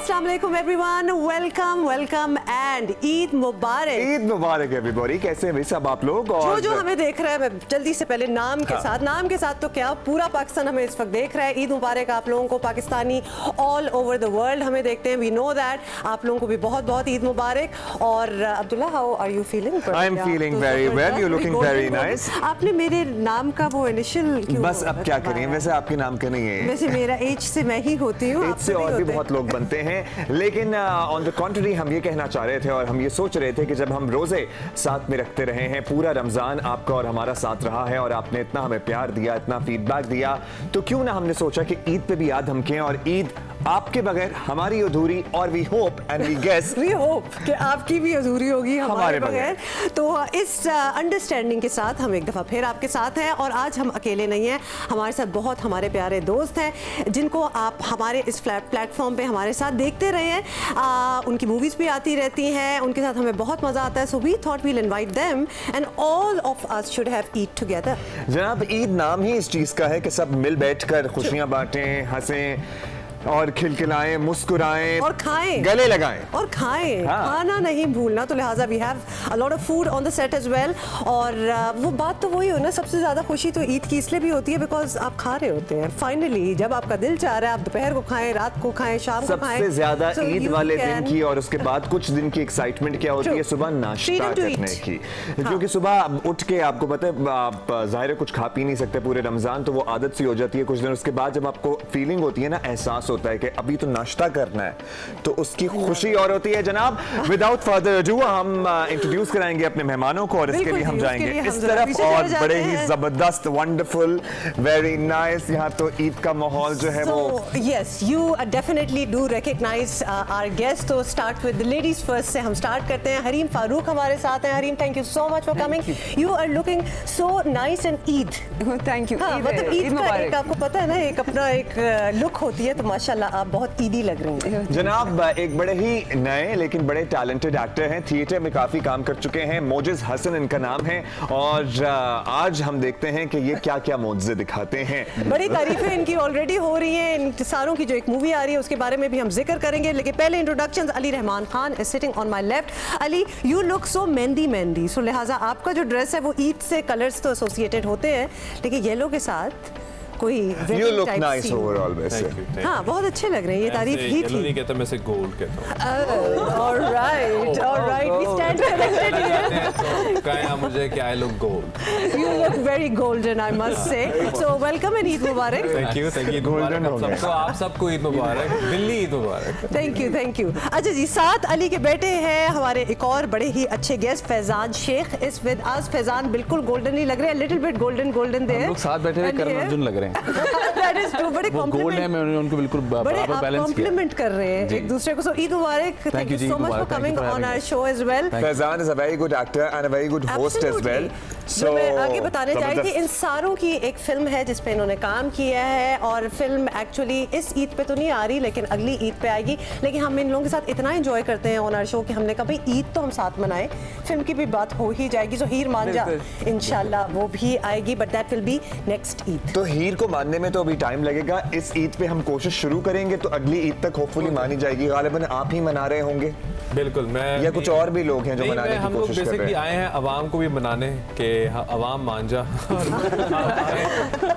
अस्सलाम वालेकुम everyone, welcome and Eid Mubarak. Eid Mubarak everybody. कैसे हैं सब आप लोग? और जो हमें देख रहा है, मैं जल्दी से पहले नाम के साथ तो क्या पूरा पाकिस्तान हमें इस वक्त देख रहा है। ईद मुबारक आप लोगों को, Pakistani all over the world हमें देखते हैं। We know that. आप लोगों को भी बहुत बहुत ईद मुबारक। और Abdullah, how are you feeling? I am feeling very well, you looking very nice. आपने मेरे नाम का वो इनिशियल क्यों? बस अब क्या करें, वैसे आपके नाम का नहीं है। वैसे मेरा एज से मैं ही होती हूँ, एज से और भी बहुत लोग बनते हैं। लेकिन ऑन द कॉन्ट्ररी हम ये कहना चाह रहे थे और हम ये सोच रहे थे कि जब हम रोजे साथ में रखते रहे हैं, पूरा रमजान आपका और हमारा साथ रहा है और आपने इतना हमें प्यार दिया, इतना फीडबैक दिया, तो क्यों ना हमने सोचा कि ईद पे भी याद हम किए। और ईद आपके बगैर हमारी अधूरी, और we hope and we guess we hope कि आपकी भी अधूरी होगी हमारे बगैर। तो इस अंडरस्टैंडिंग के साथ हम एक दफ़ा फिर आपके साथ हैं। और आज हम अकेले नहीं हैं, हमारे साथ बहुत हमारे प्यारे दोस्त हैं जिनको आप हमारे इस प्लेटफॉर्म पे हमारे साथ देखते रहे हैं। उनकी मूवीज़ भी आती रहती हैं, उनके साथ हमें बहुत मज़ा आता है। So we thought we'll invite them and all of us should have eat together. जनाब, ईद नाम ही इस चीज़ का है कि सब मिल बैठकर खुशियाँ बांटें, हंसें और खिलखिलाएं, मुस्कुराएं और खाएं, गले लगाएं और खाएं। हाँ। खाना नहीं भूलना। तो लिहाजा we have a lot of food on the set as well. और वो बात तो वही हो ना, सबसे ज्यादा खुशी तो ईद की इसलिए भी होती है बिकॉज आप खा रहे होते हैं फाइनली। जब आपका दिल चाह रहा है, आप दोपहर को खाएं, रात को खाएं, शाम को खाएं। सबसे ज्यादा ईद वाले दिन की और उसके बाद कुछ दिन की एक्साइटमेंट क्या होती है? सुबह नाश्ता करने की। क्योंकि सुबह उठ के आपको पता है आप जाहिर है कुछ खा पी नहीं सकते पूरे रमजान, तो वो आदत सी हो जाती है कुछ दिन। उसके बाद जब आपको फीलिंग होती है ना, एहसास होता है कि अभी तो नाश्ता करना है, तो उसकी खुशी और होती है। जनाब, विदाउट फर्दर अडू हम इंट्रोड्यूस कराएंगे अपने मेहमानों को और इसके लिए हम जाएंगे इस तरफ। और बड़े ही जबरदस्त, वंडरफुल, वेरी नाइस, यहाँ तो ईद का माहौल जो है वो। Yes, you definitely do recognise our guest. तो start with the ladies first से हम स्टार्ट करते हैं। हरीम फारूक हमारे साथ हैं। Hareem, thank you so much for coming. You are looking so nice and Eid. Thank you. मतलब ईद का एक आपको पता है ना, एक अपना एक लुक होती है, तो माशाल्लाह आप बहुत ईदी लग रही हैं। जनाब, एक बड़े ही नए लेकिन बड़े टैलेंटेड एक्टर हैं, थिएटर में काफी काम कर चुके हैं। मोजिज हसन इनका नाम है। और आज हम देखते हैं कि ये क्या क्या मोजिज़े दिखाते हैं। बड़ी तारीफें इनकी ऑलरेडी हो रही हैं। इन सारों की जो एक मूवी आ रही है उसके बारे में भी हम जिक्र करेंगे, लेकिन पहले introduction. Ali Rahman Khan is sitting on my left. Ali, you look so मेहंदी। सो लिहाजा आपका जो ड्रेस है वो ईद से कलर्स तो एसोसिएटेड होते हैं, लेकिन येलो के साथ कोई You look nice overall वैसे। हाँ, बहुत अच्छे लग रहे हैं। ये तारीफ ही थी। नहीं कहता, मैं से गोल्ड कहता हूँ। Alright, we stand connected here. कहा मुझे कि I look gold. You look very golden, I must say. So welcome and Eid Mubarak. Thank you golden हो गया। सबको, आप सबको ईद मुबारक, दिल्ली ईद मुबारक। Thank you. अच्छा जी, साथ अली के बेटे हैं हमारे एक और बड़े ही अच्छे guest, Faizan Shaikh is with us. Faizan बिल्कुल गोल्डन ही लग रहे हैं, लिटिल बिट गोल्डन देयर। लोग साथ बैठे हुए करण अर्जुन लग रहे हैं। That is true, बड़े गोल्ड है, मैं उनको बिल्कुल बराबर बैलेंस किया। कॉम्प्लीमेंट कर रहे हैं एक दूसरे को। So Eid Mubarak. Thank you so much for coming on our show as well. Faizan is a very good actor and a very good host as well. So, मैं आगे बताने चाही कि इन सारों की एक फिल्म है जिस पे इन्होंने काम किया है, और फिल्म एक्चुअली इस ईद पे तो नहीं आ रही लेकिन अगली ईद पे आएगी। लेकिन हम इन लोगों के साथ इतना एंजॉय करते हैं ऑन आवर शो कि हमने कहा भाई ईद तो हम साथ मनाएं, फिल्म की भी बात हो ही जाएगी। सो हीर मांझा इंशाल्लाह वो भी आएगी, but that will be next Eid. तो हीर को मानने में तो अभी टाइम लगेगा। इस ईद पे हम कोशिश शुरू करेंगे तो अगली ईद तक होपफुली मानी जाएगी। गालिबन आप ही मना रहे होंगे बिल्कुल, मैं या कुछ और भी लोग हैं जो मनाने की हम लोग कोशिश कर रहे हैं। बेसिकली आए हैं अवाम को भी मनाने के, अवाम मांझा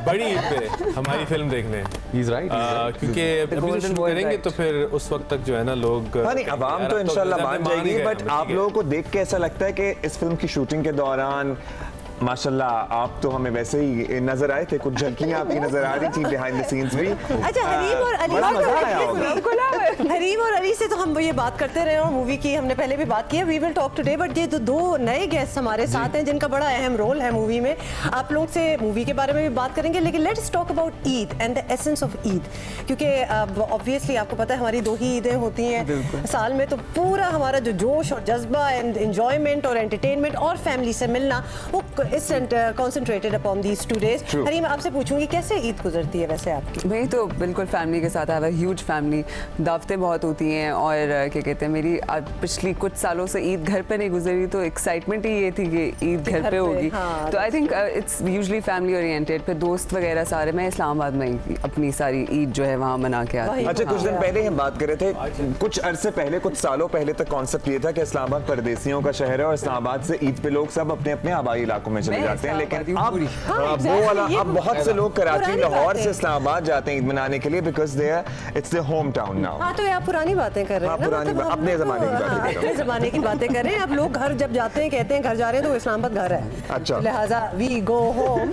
बड़ी ईद पे हमारी फिल्म देखने। He's right. क्योंकि अभी शुरू करेंगे तो फिर उस वक्त तक जो है ना लोग, हाँ नहीं, अवाम तो इंशाल्लाह मान जाएगी। बट आप लोगों को देख के ऐसा लगता है कि इस फिल्म की शूटिंग के दौरान माशाल्लाह आप तो हमें वैसे ही नजर आए थे, कुछ झलकियां आपकी नजर आ रही थी बिहाइंड द सीन्स भी। अच्छा, हरीम और अली, बड़ा मजा आया होगा। हरीम और अली से तो हम ये बात करते रहे और मूवी की हमने पहले भी बात की है। We will talk today, but ये दो नए गेस्ट हमारे साथ हैं जिनका बड़ा अहम रोल है मूवी में। आप लोग से मूवी के बारे में भी बात करेंगे, लेकिन let's talk about Eid and the essence of Eid. क्योंकि ऑब्वियसली आपको पता है हमारी 2 ही ईदें होती हैं साल में, तो पूरा हमारा जो जोश और जज्बा एंड एंजॉयमेंट और एंटरटेनमेंट और फैमिली से मिलना वो concentrated upon these 2 days. Hareem, आपसे पूछूंगी कैसे ईद गुजरती है वैसे आपकी? मैं तो बिल्कुल फैमिली के साथ, I have a huge family, दावतें बहुत होती हैं और क्या कहते हैं, मेरी पिछली कुछ सालों से ईद घर पे नहीं गुजरी, तो एक्साइटमेंट ही ये थी कि ईद घर पे होगी। तो I think it's usually family oriented. फिर दोस्त वगैरह सारे, मैं इस्लामाबाद में अपनी सारी ईद जो है वहाँ मना के आती हूँ। अच्छा, कुछ दिन पहले हम बात कर रहे थे, कुछ अरसे पहले, कुछ सालों पहले तक कॉन्सेप्ट ये था कि इस्लामाबाद परदेसियों का शहर है और इस्लामाबाद से ईद पे लोग सब अपने अपने आबाई इलाकों में चले जाते हैं, लेकिन अब वो वाला, अब बहुत से लोग कराची, लाहौर से इस्लामाबाद जाते हैं ईद मनाने के लिए, because they it's their home town now. हाँ, तो ये आप पुरानी बातें कर रहे हैं ना, पुरानी अपने ज़माने की बातें कर रहे हैं, अपने ज़माने की बातें कर रहे हैं। अब लोग घर जब जाते हैं कहते हैं घर जा रहे हैं तो इस्लामाबाद घर है, अच्छा, लिहाजा वी गो होम।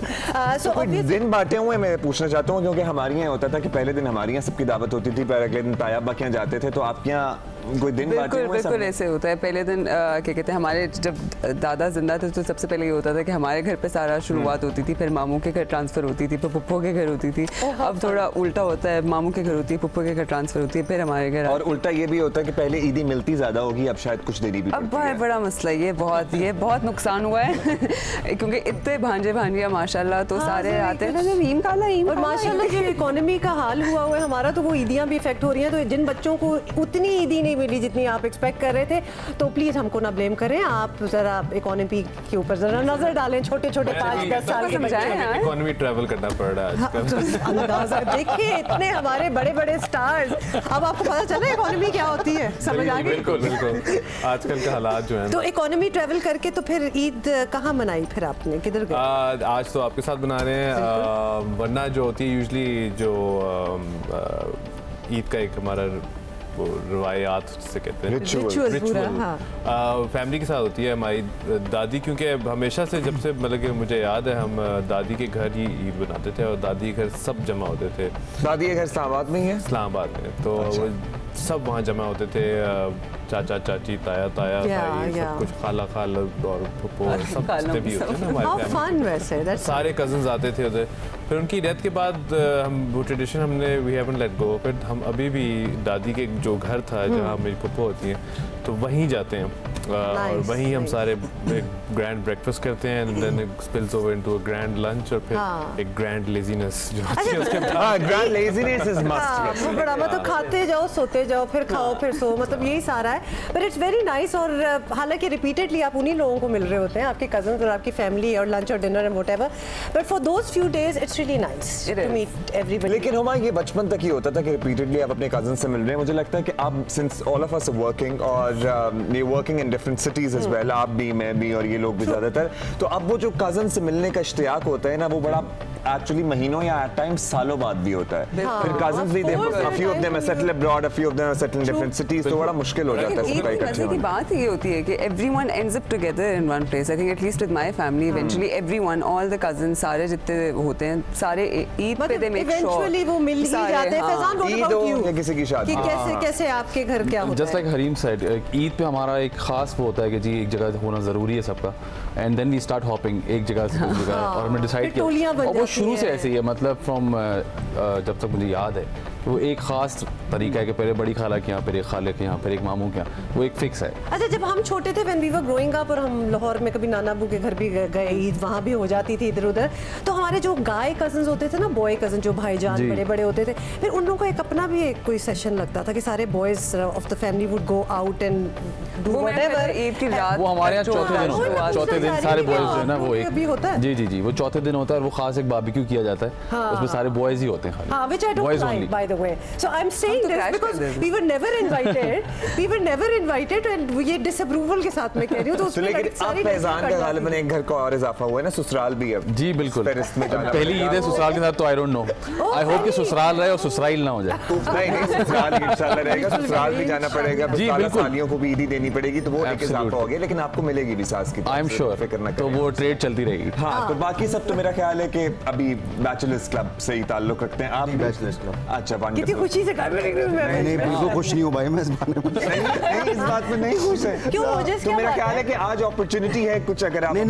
सो दिन बांटे हुए मैं पूछना चाहता हूँ, क्योंकि हमारे यहाँ होता था कि पहले दिन हमारे यहाँ सबकी दावत होती थी, पर अगले दिन तायाबा के यहाँ जाते थे, तो आपके यहाँ कोई दिन बांटे हुए? बिल्कुल ऐसे होता है। पहले दिन क्या कहते हैं, हमारे जब दादा जिंदा थे तो सबसे पहले ये होता था कि हमारे घर पे सारा शुरुआत होती थी, फिर मामू के घर ट्रांसफर होती थी, फिर पुप्पो के घर होती थी। अब थोड़ा उल्टा होता है, मामू के घर होती है, पुप्पो के घर ट्रांसफर होती है, फिर हमारे घर। और उल्टा ये भी होता है कि पहले ईदी मिलती ज्यादा होगी, अब शायद कुछ देरी भी। अब बड़ा मसला ये बहुत नुकसान हुआ है क्योंकि इतने भांजे भांजिया माशाल्लाह तो सारे आते हैं, ईम काला ईम, और माशाल्लाह जो इकोनॉमी का हाल हुआ है हमारा, तो वो ईदियां भी इफेक्ट हो रही हैं। तो जिन बच्चों को उतनी ईदी नहीं मिली जितनी आप एक्सपेक्ट कर रहे थे, तो प्लीज हमको ना ब्लेम करें, आप जरा इकोनॉमी के ऊपर जरा नजर डालें। छोटे छोटे 5-10 साल के बच्चे हैं, इकोनॉमी ट्रैवल करना पड़ रहा है आजकल। देखिए इतने हमारे बड़े बड़े स्टार्स, अब आपको पता चला इकोनॉमी क्या होती है, समझ आ गई? बिल्कुल आजकल के हालात जो है। तो इकोनॉमी ट्रैवल करके तो फिर ईद कहाँ मनाई, फिर आपने किधर गए? आज तो आपके साथ बना रहे हैं, वरना जो होती है यूजली जो ईद का एक हमारा रवायात से कहते हैं, रिचुअल फैमिली के साथ होती है। हमारी दादी, क्योंकि हमेशा से जब से मतलब कि मुझे याद है, हम दादी के घर ही ईद बनाते थे और दादी के घर सब जमा होते थे। दादी के घर इस्लामाबाद में ही है? इस्लामाबाद में, तो वो सब वहाँ जमा होते थे, चाचा चाची, ताया ताया, सब कुछ, खाला खाला और फुप्पो, सब जितने भी होते हैं ना हमारे फैमिली, सारे कजन्स आते थे उधर। फिर उनकी डेथ के बाद हम वो ट्रेडिशन हमने वी हैवंट लेट गो। फिर हम अभी भी दादी के जो घर था जहाँ मेरी फुप्पो होती हैं, तो वहीं जाते हैं और वहीं हम सारे एक ग्रैंड ब्रेकफास्ट करते हैं, and then it spills over into a grand lunch, और फिर एक ग्रैंड लेजीनेस जो होती है उसके बाद। Grand laziness is must. वो बड़ा मतलब खाते जाओ, सोते जाओ, फिर खाओ, फिर सो, मतलब यही सारा है। But it's very nice. और हालांकि रिपीटेडली आप उन्हीं लोगों को मिल रहे होते हैं, आपके कजन्स और आपकी फैमिली, और लंच और dinner and whatever, but for those few days it's really nice to meet everybody. लेकिन हुमा, ये बचपन तक ही होता था कि रिपीटेडली आप अपने कजन से मिल रहे हैं। मुझे लगता है कि आप, since all of us are working, और ये working in different cities as well, आप भी, मैं भी, और ये लोग भी ज्यादातर, तो अब वो जो कजन से मिलने का इश्तियाक होता है ना, वो बड़ा एक्चुअली महीनों या एट टाइम्स सालों बाद भी होता है। फिर कजन्स भी, a few of them are settled abroad, a few of them are settled in different cities, तो बड़ा मुश्किल हो जाता है सबका इकट्ठे होना। की बात ये होती है कि everyone ends up together in one place. I think at least with my family, eventually everyone, all the cousins, सारे जितने होते हैं, सारे ईद पे they make sure eventually वो मिल ही जाते हैं। Faizan, what about you? या किसी की शादी, कि कैसे आपके घर क्या होता है? Just like Hareem said, Eid पे हमारा एक खास वो होता है कि जी एक जगह होना जरूरी है सबका, and then we start hopping एक जगह से दूसरी जगह, और हमने डिसाइड किया, और वो शुरू से ऐसे ही है, मतलब फ्रॉम जब तक मुझे याद है, वो एक खास तरीका है कि पहले बड़ी खाला के यहाँ, फिर एक खाले के यहाँ, फिर एक मामू के यहाँ, वो एक फिक्स है। अच्छा, जब हम छोटे थे, when we were growing up, और हम लाहौर में कभी नाना अबू के घर भी गए, ईद वहाँ भी हो जाती थी इधर उधर, तो हमारे जो गाय कजन्स होते थे ना, बॉय कजन जो भाईजान बड़े बड़े होते थे, फिर उन लोगों का एक अपना भी एक कोई सेशन लगता था कि सारे boys of the family would go out and do whatever. Eid की रात वो हमारे यहाँ चौथे दिन होता है, चौथे दिन सारे बॉयज जो है ना, वो एक भी होता है। जी, वो चौथे दिन होता है, और वो खास एक बारबेक्यू किया जाता है, उसमें सारे बॉयज ही होते हैं, हाँ, which I don't like, by the way. So I'm saying this because we were never invited, and ये disapproval के साथ मैं कह रही हूँ। तो लेकिन अब फैजान का गालिबन एक घर को और इजाफा हुआ है ना, ससुराल भी अब। जी बिल्कुल, पहली ईद है ससुराल के साथ, तो I don't know, I hope कि ससुराल रहे और ससुराल ना हो जाए। नहीं, ससुराल इंशाल्लाह रहेगा, ससुराल भी जाना पड़ेगा, जी बिल्कुल, सालियों को भी ईदी देनी पड़ेगी, तो वो एक इजाफा हो गया, लेकिन आपको मिलेगी भी सास की, आई एम श्योर, तो वो ट्रेड चलती रहेगी। हाँ, तो बाकी सब तो मेरा ख्याल है कि अभी बैचलर्स क्लब से ही ताल्लुक रखते हैं आप। बैचलर्स क्लब, अच्छा, कितनी खुशी से कर रहे हैं। नहीं, बिल्कुल खुश नहीं हूँ भाई मैं इस बारे में। नहीं, इस बात में नहीं खुश है। क्यों? तो मेरा ख्याल है कि आज अपॉर्चुनिटी है कुछ, अगर आप नहीं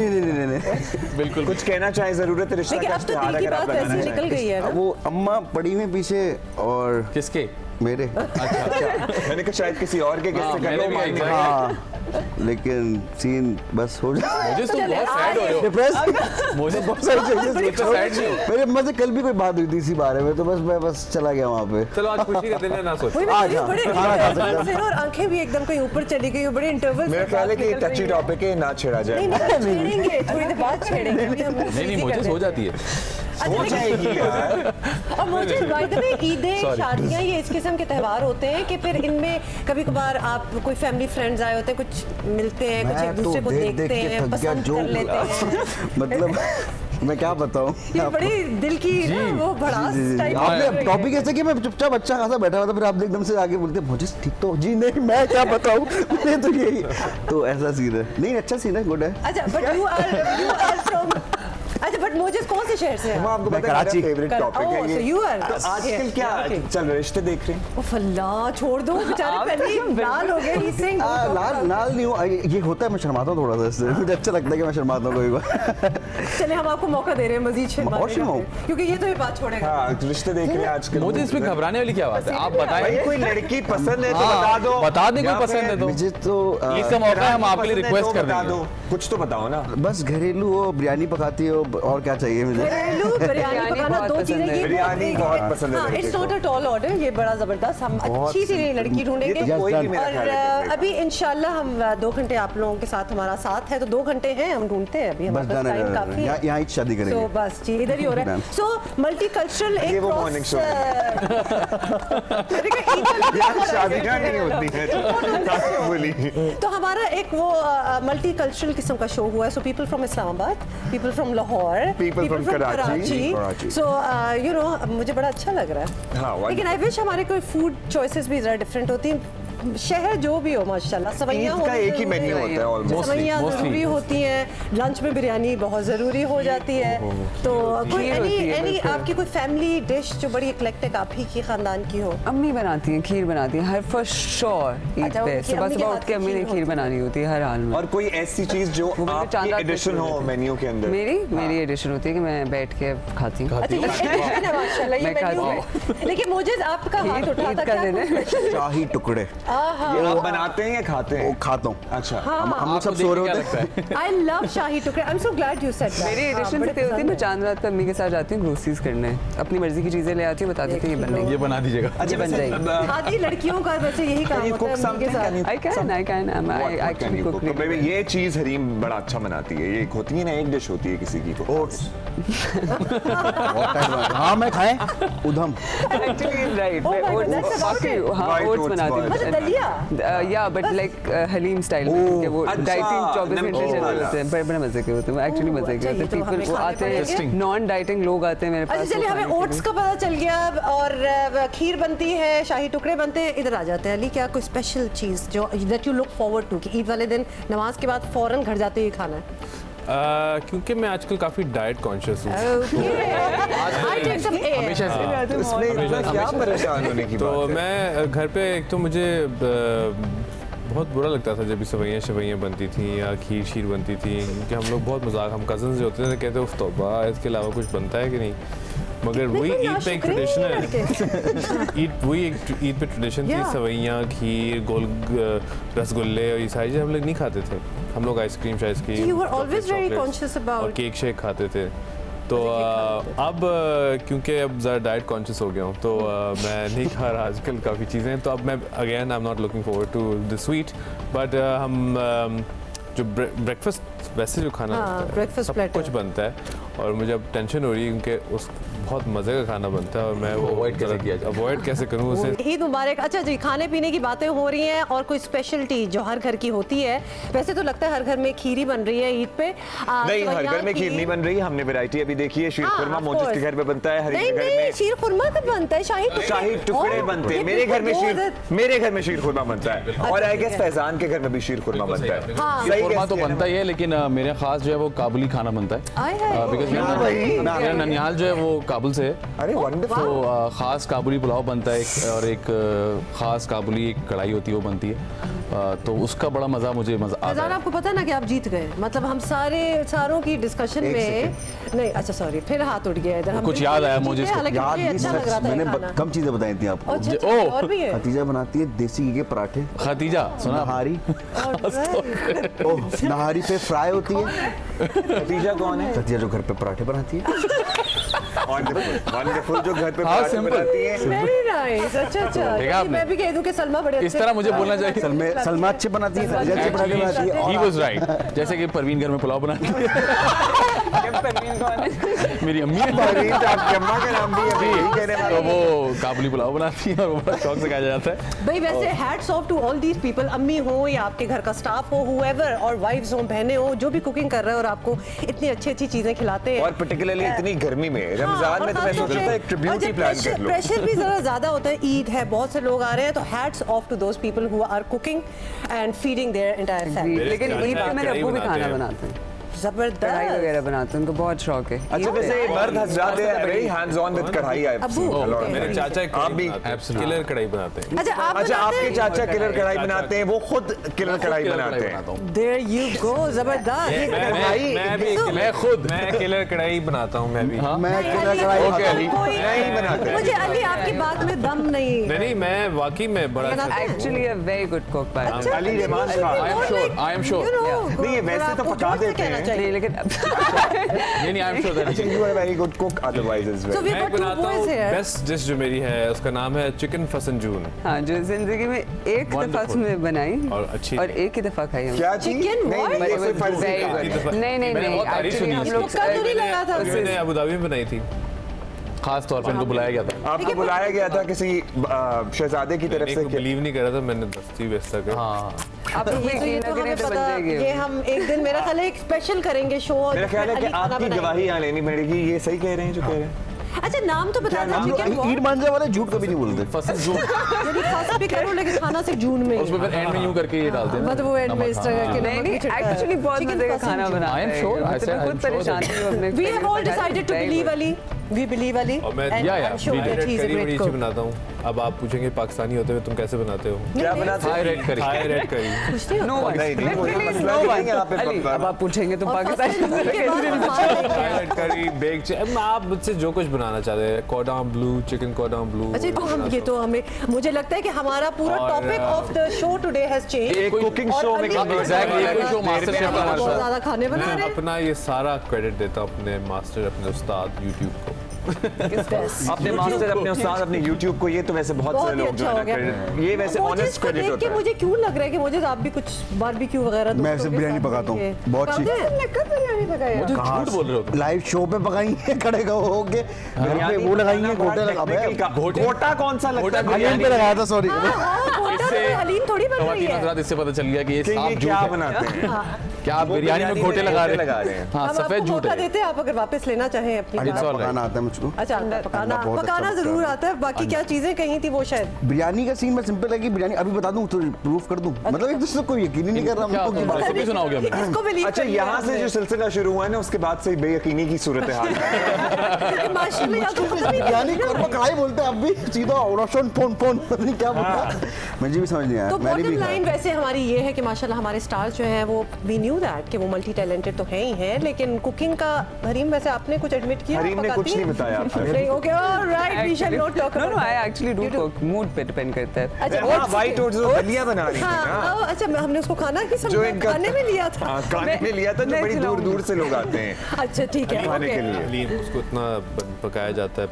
बिल्कुल कुछ कहना चाहे, जरूरत है रिश्ता का इश्तिहार अगर आप लगाना चाहें। निकल गई है ना वो अम्मा पड़ी हुई पीछे, और किसके मेरे। अच्छा मैंने कहा शायद किसी और के किस्से का। हाँ लेकिन सीन बस हो जाए। मुझे तो बहुत सैड हो रहे हो। डिप्रेस मुझे बहुत सारी चीजें मेरे मुझसे कल भी कोई बात हुई थी इसी बारे में, तो मैं बस चला गया वहाँ पे। चलो आज खुशी का दिन है ना सोचो। और आंखें भी एकदम कहीं ऊपर चली गई, बड़े इंटरवल। मेरा ख्याल है कि टची टॉपिक है, ना छेड़ा जाए। छेड़ेंगे थोड़ी देर बाद छेड़ेंगे। नहीं मुझे हो जाती है। हो जाएगी यार। और मुझे बाय द वे ईदें, शादियाँ, ये इस किस्म के त्यौहार होते हैं कि फिर इनमें कभी कभार आप कोई फैमिली फ्रेंड्स आए होते हैं, कुछ मिलते हैं, कुछ एक दूसरे को देखते हैं, पसंद कर लेते हैं। मतलब मैं क्या बताऊं, ये बड़ी दिल की ना वो भड़ास टाइप। आपने टॉपिक ऐसे कि मैं चुपचाप अच्छा खासा बैठा हुआ था, फिर आप एकदम से आगे बोलते मुझे ठीक तो जी नहीं मैं क्या बताऊं। मैं तो यही तो ऐसा सीन है। नहीं अच्छा सीन है, गुड है। अच्छा बट यू आर फ्रॉम, अच्छा बट मोजेस कौन से शहर से हैं? आपको पता है कराची फेवरेट टॉपिक है ये। यू आर तो आजकल क्या चल रहे रिश्ते देख रहे हैं? ओ फल्ला छोड़ दो बेचारे, पहले ही लाल हो गए। इसे लाल नहीं हूँ, ये होता है मैं शर्माता हूँ थोड़ा सा इससे, मुझे अच्छा लगता है कि मैं शर्माता हूँ कोई बार। चले हम आपको मौका दे रहे हैं मजीद शर्माने का, क्योंकि ये तो ये बात छोड़ेगा। हाँ रिश्ते देख रहे हैं आजकल। मुझे इसमें घबराने वाली क्या बात है, आप बताएं। कोई लड़की पसंद है तो बता दो, बता दें कोई पसंद है तो। मुझे तो इसका मौका है, हम आपके लिए रिक्वेस्ट कर देंगे। कुछ तो बताओ ना। बस घरेलू हो, बिरयानी पकाती हो, और क्या चाहिए मुझे। घरेलू बिरयानी पकाना दो चीजें, ये बिरयानी बहुत पसंद है। It's not a tall order, ये बड़ा जबरदस्त। हम अच्छी सी लड़की ढूंढेंगे और अभी इंशाल्लाह हम 2 घंटे आप लोगों के साथ, हमारा साथ है तो 2 घंटे हैं, हम ढूंढते हैं अभी, हमारे पास टाइम काफी है। यहाँ ही शादी करेंगे। तो बस जी इधर ही हो रहा है। सो मल्टीकल्चरल एक वो मॉर्निंग शो शादियां नहीं होती है तो हमारा एक वो मल्टीकल्चरल किस्म का शो हुआ है। So people from Islamabad, people from Lahore, people from Karachi. So you know मुझे बड़ा अच्छा लग रहा है। लेकिन आई विश हमारे कोई फूड चॉइसेस भी जरा डिफरेंट होती हैं। शहर जो भी हो माशाल्लाह, सवैयां का एक ही मेन्यू होता है ऑलमोस्ट। सवैयां जरूरी होती हैं, लंच में बिरयानी बहुत जरूरी हो जाती है। तो कोई एनी आपकी कोई फैमिली डिश जो बड़ी इक्लेक्टिक आप ही की खानदान की हो? अम्मी बनाती हैं, खीर बनाती हैं हर फॉर श्योर ईद पे। सुबह सुबह उठ के अम्मी ने खीर बनानी होती है हर हाल में। और कोई ऐसी चीज जो आपकी एडिशन हो मेन्यू के अंदर? मेरी एडिशन होती है कि मैं बैठ के खाती हूँ। लेकिन मुझे आपका हाथ उठा था शाही टुकड़े आप बनाते हैं या खाते हैं? खाता हूँ। अच्छा हम लोग सब सो रहे होते हैं। I love शाही टुकड़े। I'm so glad you said that। मेरी एडिशन से होती है, मैं चांद रात पे अम्मी के साथ जाती हूँ ग्रोसरीज करने, अपनी मर्जी की चीजें ले आती हूँ, बता देती हूँ ये बनने, ये बना दीजिएगा। अच्छा बन जाएगी। आधी लड़कियों का वैसे यही काम होता है अम्मी के साथ। I can actually cook। तो बेबी ये चीज हरीम बड़ा अच्छा बनाती है। ये होती है ना, एक डिश होती है किसी की को, ओट्स। हाँ मैं खाएं उधम। Actually राइट, मैं ओट्स बनाती हूँ। दलिया या बट लाइक हलीम स्टाइल में, वो डाइटिंग 24 घंटे चल होते हैं, बड़े मजे के होते हैं, एक्चुअली मजे के होते हैं। पीपल वो आते हैं, नॉन डाइटिंग लोग आते हैं मेरे पास। अच्छा चलिए हमें ओट्स का पता चल गया और खीर बनती है, शाही टुकड़े बनते हैं। इधर आ जाते हैं अली, क्या कोई स्पेशल चीज जो that you look forward to कि ईद वाले दिन नमाज के बाद फौरन घर जाते ही खाना है? क्योंकि मैं आजकल काफ़ी डाइट कॉन्शियस हूँ। हमेशा से इसमें क्या परेशान होने की बात है? तो मैं घर पे एक तो मुझे बहुत बुरा लगता था जब भी सवैयाँ बनती थी या खीर शीर बनती थी, क्योंकि हम लोग बहुत मजाक, हम कजन्स जो होते थे कहते उफ तौबा इसके अलावा कुछ बनता है कि नहीं। मगर वही ईद पे एक ट्रेडिशन है, वही एक ईद पे ट्रेडिशन थी, सवैयाँ, खीर, गोल रसगुल्ले और ये सारी चीज़ें हम लोग नहीं खाते थे। हम लोग आइसक्रीम और केक शेक खाते थे। तो अब क्योंकि अब ज़रा डाइट कॉन्शियस हो गया हूँ तो मैं नहीं खा रहा आजकल काफ़ी चीज़ें। तो अब मैं again I am not looking forward to the sweet, but हम जो ब्रेकफास्ट वैसे जो खाना होता है सब कुछ बनता है और मुझे अब टेंशन हो रही है क्योंकि उस बहुत मज़े का खाना बनता है और मैं वो अवॉइड कैसे करूँ उसे। ईद मुबारक। अच्छा जी, खाने पीने की बातें हो रही हैं और कोई स्पेशलिटी जो हर घर की होती है। वैसे तो लगता है हर घर में खीर ही बन रही है ईद पे। नहीं, हर घर में खीर नहीं बन रही। हमने वैरायटी अभी देखी है। शीर खुरमा मोजिस के घर पे बनता है, हर घर में शीर खुरमा कब बनता है? शाही टुकड़े बनते हैं। मेरे घर में शीर खुरमा बनता है और आई गेस फैजान के घर में भी शीर खुरमा बनता है। शीर खुरमा तो बनता ही है, लेकिन मेरे खास जो है वो काबुली खाना बनता है, बिकॉज़ मेरा ननिहाल जो है वो काबुल से है। तो खास काबुली पुलाव बनता है और एक खास काबुली एक कढ़ाई होती है वो बनती है। तो उसका बड़ा मजा मुझे आता है। आपको पता है ना कि आप जीत गए, मतलब हम सारों की डिस्कशन में नहीं, अच्छा सॉरी, फिर हाथ उठ गया इधर। कुछ याद आया मुझे, मैंने कम चीजें बताई थी आपको। और भी है, खतीजा बनाती है देसी घी के पराठे। खतीजा सुना? नहारी नहारी पे फ्राई होती है। खतीजा कौन है? खतीजा जो घर पे पराठे बनाती है। वंडरफुल, जो घर पे पराठे बनाती है। वेरी नाइस, अच्छा मैं भी कह दूं कि सलमा बड़े इस तरह मुझे बोलना चाहिए। सलमा अच्छे बनाती है, खतीजा अच्छे पराठे बनाती है। He was right। जैसे कि परवीन घर में पुलाव बनाती है। परवीन कौन है? मेरी अम्मी है। परवीन तो आपकी अम्मा का नाम भी है। तो वो काबुली पुलाव बनाती है और वो बड़ा शौक से खाया जाता है। भाई वैसे hats off to all these people, अम्मी हो या आपके घर का स्टाफ हो, whoever, और वाइफ्स हो, बहनें हो, जो भी कुकिंग कर रहे हैं और आपको इतनी अच्छी चीजें खिलाते हैं। और पर्टिकुलरली इतनी गर्मी में, रमजान में तो मैं सोच रहा था एक ट्रिब्यूट ही प्लान कर लो। प्रेशर भी जरा ज्यादा होता है, ईद है, बहुत से लोग आ रहे हैं, तो hats off to those people who are cooking and feeding their entire family. लेकिन ईद पे मेरे अब्बू भी खाना बनाते हैं, जबरदस्त कढ़ाई वगैरह बनाते हैं, उनको बहुत शौक है। अच्छा वैसे मर्द हजरात they very hands on with कढ़ाई। मेरे चाचा आप भी किलर कढ़ाई बनाते हैं। अच्छा आपके चाचा किलर कढ़ाई बनाते हैं, वो खुद किलर कढ़ाई बनाते हैं। देयर यू गो, जबरदस्त। मैं खुद किलर कढ़ाई बनाता हूँ। मैं भी मैं किलर कढ़ाई नहीं बनाते। मुझे अली आपकी बात में दम नहीं, मैं वाकई में बड़ा actually a very good cook. Ali Rahman Khan, I am sure. नहीं वैसे तो पका देते हैं, नहीं लेकिन नहीं, I am sure that you are very good cook otherwise is well. मैं बनाता हूँ बेस्ट डिश जो मेरी है, उसका नाम है चिकन फसंजून। हाँ, जो जिंदगी में एक दफा उसमें बनाई और अच्छी और एक ही दफा खाई हम। क्या चीज? नहीं एक्चुअली हम लोग मैंने अबू धाबी में बनाई थी। खास तौर पे इनको बुलाया गया था। आपको बुलाया गया था किसी शहजादे की तरफ से? बिलीव नहीं कर रहा था, मैंने दस्ती बेचता कर। हाँ आप ये तो हमें पता, ये हम एक दिन मेरा ख्याल है एक स्पेशल करेंगे शो। मेरा ख्याल है कि आपकी गवाही यहाँ लेनी पड़ेगी। ये सही कह रहे हैं जो कह रहे हैं? अच्छा नाम तो बता दो। ईद मांझा वाले झूठ कभी नहीं बोलते। फसल जून यदि फर्स्ट भी करो लेकिन खाना सिर्फ जून में, उसमें फिर एंड में यूं करके ये डालते हैं, मतलब वो एंड में इस तरह के नहीं एक्चुअली बहुत मजे का खाना बनाते हैं। I am sure, I said खुद परेशान थी अपने। We have all decided to believe Ali, we believe Ali and I am sure that he is a great cook. बनाता हूं। अब आप पूछेंगे पाकिस्तानी होते हुए तुम कैसे बनाते हो? क्या बनाते हैं? High red curry. No one, no one. अब आप पूछेंगे तो Pakistani high red curry, bake, आप मुझसे जो कुछ बनाना चाहते हैं, cordon bleu, chicken cordon bleu. अच्छा तो हम ये तो हमें मुझे लगता है कि हमारा पूरा topic of the show today has change. एक कुकिंग शो में एग्जैक्टली शो मास्टर शेफ का हमारे बहुत साथ। ज्यादा खाने बना रहे हैं। अपना ये सारा क्रेडिट देता हूं अपने मास्टर, अपने उस्ताद यूट्यूब को। अपने मास्टर, अपने उस्ताद, अपने YouTube को। ये तो वैसे बहुत सारे लोग जो है ना, ये वैसे ऑनेस्ट क्रेडिट होता है। मुझे क्यों लग रहा है कि मुझे आप भी कुछ बारबेक्यू वगैरह मैं सिर्फ बिरयानी पकाता हूँ, बहुत अच्छी। बिरयानी पकाई मुझे झूठ बोल रहे हो। लाइव शो पे पकाई है, खड़े हो के घर पे वो लगाई है, गोटे लगा। गोटा कौन सा लगता है? हलीम पे लगाया था, सॉरी। हलीम थोड़ी बन रही है। इससे पता चल गया कि ये साफ क्या झूठ बनाते हैं। क्या आप बिरयानी में गोटे लगा रहे हैं? हाँ, सफेद झूठ है। देते हैं आप अगर वापस लेना चाहें अपनी। पकाना आता है मुझको। अच्छा पकाना जरूर आता है, बाकी क्या चीजें कहीं थी वो शायद। बिरयानी का सीन मैं सिंपल है कि बिरयानी अभी बता दूं तो प्रूफ कर दूं, मतलब एक दूसरे को यकीन ही नहीं कर रहा हूं। रेसिपी सुनाओगे हमें? इसको बिलीव अच्छा यहाँ से जो सिलसिला शुरू हुआ है ना, उसके बाद से बेयकीनी की सूरत हाल है। माशाल्लाह आपको पता नहीं बिरयानी को कढ़ाई बोलते हैं, अब भी सीधा ऑनोशन फोन फोन पता नहीं क्या बोलता, मुझे भी समझ नहीं आया। तो बॉटम लाइन वैसे हमारी ये है कि माशाल्लाह हमारे स्टार्स जो हैं वो वी न्यू दैट कि वो मल्टी टैलेंटेड तो हैं ही हैं, लेकिन कुकिंग का हरीम वैसे आपने कुछ एडमिट किया? हरीम ने कुछ नहीं बताया। नहीं okay alright we shall not talk about. No I actually do cook, mood पे डिपेंड करता है। अच्छा व्हाइट ओट्स जो दलिया बना रही थी ना, अच्छा हमने उसको खाना की समझा, खाने में लिया था। हां खाने में लिया था, जो बड़ी दूर-दूर से लोग आते हैं। अच्छा ठीक है खाने के लिए। हलीम उसको इतना पकाया जाता है,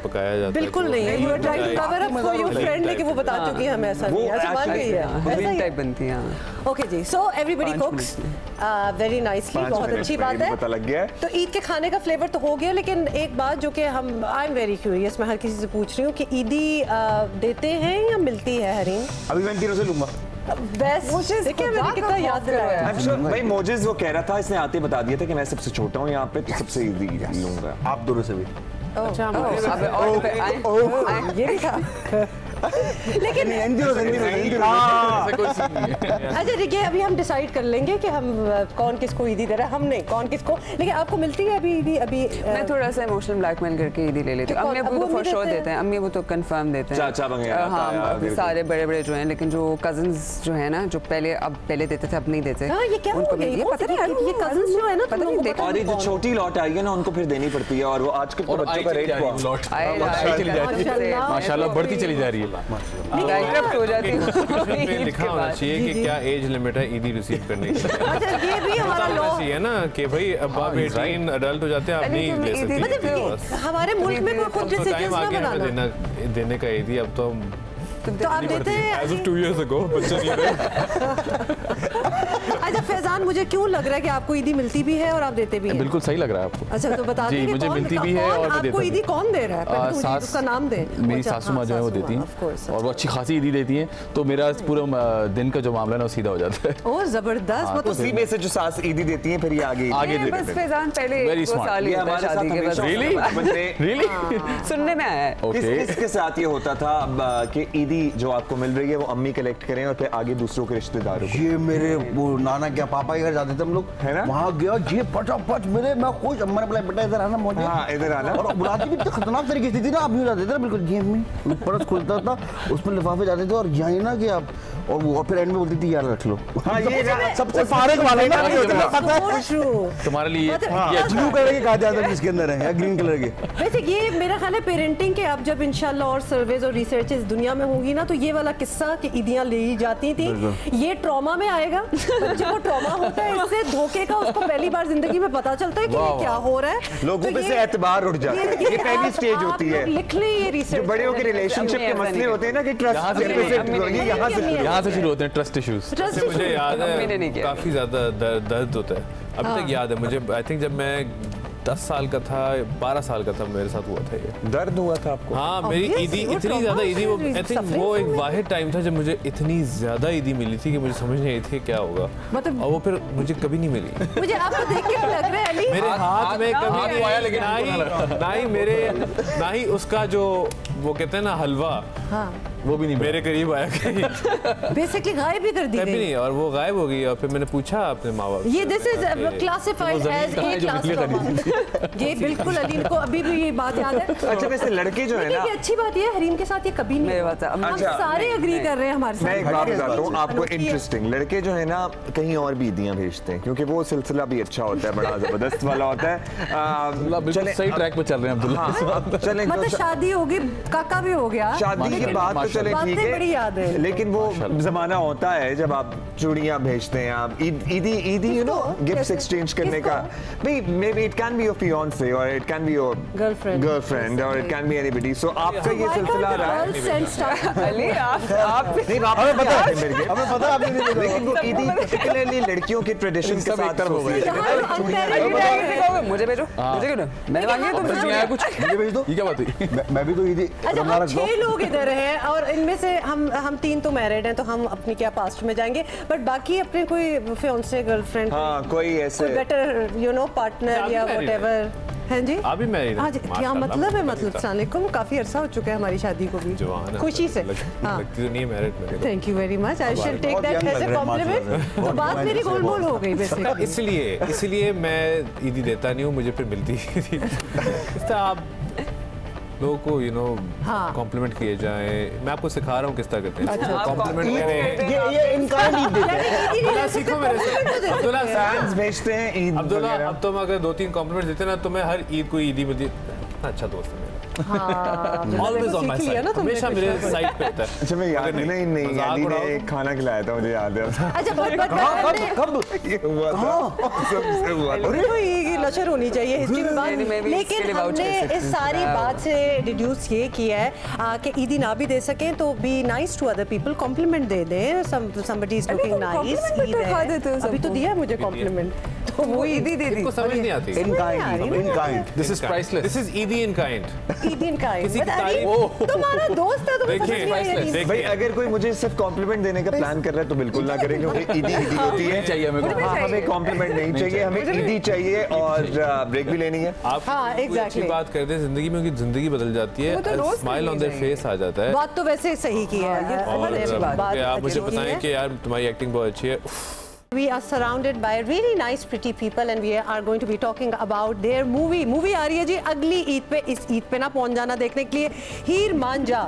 बिल्कुल नहीं है। You are trying to cover up for your friend, लेकिन वो बता चुकी है हमें ऐसा नहीं है, ऐसा मान गई है, ऐसा टाइप बनती है। ओके जी, so everybody cooks very nicely, बहुत अच्छी बात है। पता लग गया। तो ईद के खाने का फ्लेवर तो हो गया, लेकिन एक बात जो कि हम आई एम वेरी क्यूरियस, मैं हर किसी से पूछ रही हूँ कि ईदी देते हैं या मिलती है हरीम? अभी मैं तीनों से लूंगा। देखिए मैंने कितना याद दिलाया। I'm sure, भाई मोजिज वो कह रहा था, इसने आते बता दिया था कि मैं सबसे छोटा हूँ यहाँ पे, तो सबसे ईदी लूंगा। आप दोनों से भी। अच्छा ये भी था। लेकिन अच्छा देखिए, अभी हम डिसाइड कर लेंगे कि हम कौन किसको ईदी दे रहा है, हम नहीं कौन किसको। लेकिन आपको मिलती है अभी मैं थोड़ा सा इमोशनल ब्लैकमेल करके ईदी ले लेती हूँ। अम्मी अबू तो फॉर श्योर देते हैं, अम्मी अबू तो कंफर्म देते हैं, चाचा वगैरह, हाँ सारे बड़े बड़े जो हैं। लेकिन जो कजन्स जो है ना, जो पहले देते थे अब नहीं देते, ये क्या हो गया? ये पता नहीं, ये कजन्स जो है ना, पता नहीं देखा। और ये जो छोटी लॉट आई है ना, उनको फिर देनी पड़ती है, और वो आजकल के बच्चों का रेट माशाल्लाह बढ़ती चली जा रही है। हो जाती है। लिखा होना चाहिए कि क्या एज लिमिट है ईदी रिसीव करने की। अच्छा ये भी हमारा लॉ है ना कि भाई अब आप 18 अडल्ट हो जाते हैं, आप नहीं ले सकते। हमारे मुल्क में कोई खुद डिसीजंस ना बनाना देने का ईदी अब तो आप देते हैं as of 2 years ago, बच्चे नहीं रहे। अच्छा फैजान, मुझे क्यों लग रहा है कि आपको ईदी मिलती भी है और आप देते भी हैं? बिल्कुल सही लग रहा है आपको। अच्छा तो बता जी, मुझे मिलती भी है और मैं देता आपको ईदी कौन दे रहा है? उसका नाम दे। मेरी सासू माँ जो है वो देती हैं, और वो अच्छी खासी ईदी देती हैं, तो मेरा पूरा दिन का जो मामला है ना वो सीधा हो जाता है। ओह जबरदस्त। मतलब उसी में से जो सास ईदी देती हैं फिर ये आगे बस फैजान पहले वेरी स्मार्ट। ये हमारे साथ हमेशा रियली सुनने में आया है। किसके साथ ये होता था कि ईदी जो आपको मिल रही है वो अम्मी कलेक्ट करें और फिर आगे दूसरों के रिश्तेदारों को? ये मेरे वो नाना क्या पापा के घर जाते थे हम लोग, है ना, वहाँ गया ये फटाफट मेरे, मैं खुश, अम्मा ने बोला बेटा इधर आना, मौजे इधर आना, और बुलाती भी इतनी खतरनाक तरीके से थी ना, आप नहीं जाते थे बिल्कुल जेब में पर्स खुलता था, उसमें लिफाफे जाते थे और यही ना कि आप, और फिर एंड में बोलती थी यार रख लो। हाँ ये सबसे फारेक वाला ना, पता है तुम्हारे लिए ब्लू कलर के कहा जाता है जिसके अंदर है, या ग्रीन कलर के। वैसे ये मेरा ख्याल है पेरेंटिंग के अब जब इंशाल्लाह और सर्वेज और रिसर्चेस दुनिया में होंगी ना, तो ये वाला किस्सा कि ईदियां ली जाती थी, ये ट्रॉमा में आएगा। बच्चे को ट्रॉमा होता है इससे धोखे का, उसको पहली बार जिंदगी में पता चलता है कि ये क्या हो रहा है, लोगों पे से एतबार उठ जाता है। ये पहली स्टेज होती है। लिख लें ये रिसर्च, बड़े के रिलेशनशिप के मसले होते हैं ना कि ट्रस्ट यहाँ से शुरू होते हैं, ट्रस्ट इश्यूज। मुझे याद है काफी ज्यादा दर्द होता है, अभी तक याद है मुझे। आई थिंक जब मैं 10 साल का था, 12 साल का था, मेरे साथ हुआ था ये। दर्द हुआ था आपको? हाँ मेरी ईदी इतनी ज्यादा ईदी, वो आई थिंक वो एक वाहिद टाइम था जब मुझे इतनी ज्यादा ईदी मिली थी कि मुझे समझ नहीं आई थी क्या होगा, मतलब, और वो फिर मुझे कभी नहीं मिली। मुझे आपको देख के लग रहा है अली मेरे हाथ में कभी नहीं आया, लेकिन ना ही उसका जो वो कहते हैं ना हलवा, वो भी नहीं मेरे करीब आया कहीं। बेसिकली गायब ही कर दी गई। नहीं, और वो गायब हो गई, और फिर मैंने पूछा अपने माँ बाप, ये this is classified as a class trauma. ये बिल्कुल अली को अभी भी ये बात याद है। अच्छा वैसे लड़के जो है ना, अच्छी बात ये हरीम के साथ ये कभी नहीं हुआ था, हम सारे एग्री कर रहे हैं हमारे साथ। मैं एक बात बताता हूँ आपको इंटरेस्टिंग, लड़के जो है ना कहीं और भी ईदियां भेजते हैं, क्योंकि वो सिलसिला भी अच्छा होता है, बड़ा जबरदस्त वाला होता है। चले सही ट्रैक पे चल रहे हैं अब्दुल्ला। चलें मतलब शादी होगी, काका भी हो गया, शादी के बाद तो चले ठीक है, लेकिन वो जमाना होता है जब आप चूड़ियां भेजते हैं, आप ईदी यू नो गिफ्ट्स एक्सचेंज करने का। भाई maybe it can be your fiance और it can be your girlfriend और it can be anybody. So आपका ये सिलसिला रहा है। अली आप नहीं हमें पता है, हमें पता है आपने नहीं बताया, लेकिन वो ईदी पर्टिकुलरली लड़कियों के ट्रेडिशन के साथ हो गई। मुझे भेजो, मुझे क्यों मैंने मांगी है, तुम कुछ मुझे भेज दो। ये क्या बात हुई? मैं भी तो ईदी। अच्छा 6 लोग इधर हैं और इनमें से हम 3 तो मैरिड हैं, तो हम अपनी क्या पास्ट में जाएंगे, बट बाकी अपने कोई फियांसे गर्लफ्रेंड, हाँ कोई ऐसे बेटर यू नो पार्टनर या व्हाटएवर हैं जी। अभी मैरिड हाँ जी, क्या मतलब है, मतलब अस्सलामुअलैकुम, काफी अरसा हो चुका है हमारी शादी को भी, खुशी से। हाँ thank you very much, I shall take that as a compliment. तो बात मेरी गोलमोल हो गई बेसिकली, इसलिए मैं ईदी देता नहीं हूँ, मुझे फिर मिलती थी। आप लोगों को यू नो कॉम्प्लीमेंट किए जाए, मैं आपको सिखा रहा हूँ किस तरह करते हैं कॉम्प्लीमेंट करें। ये इनका नहीं देते हैं, सीखो मेरे से। अब्दुल्ला फैंस भेजते हैं ईद, अब्दुल्ला अब तो अगर 2-3 कॉम्प्लीमेंट देते ना तो मैं हर ईद को ईदी में अच्छा दोस्त है मेरा, ऑलवेज ऑन माय साइड, हमेशा मेरे साइड पे होता है। अच्छा मैं याद नहीं अली ने खाना खिलाया था, मुझे याद है। अच्छा कब ये हुआ था? अरे ये नशर होनी चाहिए हिस्ट्री में बात, लेकिन हमने इस सारी बात से डिड्यूस ये किया है कि ईदी ना भी दे सकें तो be nice to other people, compliment दे दें, समबडी इज लुकिंग नाइस, अभी तो दिया मुझे कॉम्प्लीमेंट, तो वो ईदी दे दी, समझ नहीं आती। In kind, this is priceless, this is ईदी इन काइंड। ईदिन का तुम्हारा दोस्त है, तुम्हें भाई अगर कोई मुझे सिर्फ कॉम्प्लीमेंट देने का प्लान कर रहा है तो बिल्कुल ना करें, क्योंकि ईदी होती है, चाहिए हमें कॉम्प्लीमेंट नहीं चाहिए, हमें ईदी चाहिए और ब्रेक भी लेनी है। आप अच्छी बात करते हैं जिंदगी में, उनकी जिंदगी बदल जाती है, स्माइल ऑन देयर फेस आ जाता है। बात तो वैसे सही की है। और आप मुझे बताएं कि यार तुम्हारी एक्टिंग बहुत अच्छी है। We are surrounded by really nice pretty people and we are going to be talking about their movie. Movie आ रही है जी अगली ईद पे, इस ईद पे ना पहुंच जाना देखने के लिए। हीर मांझा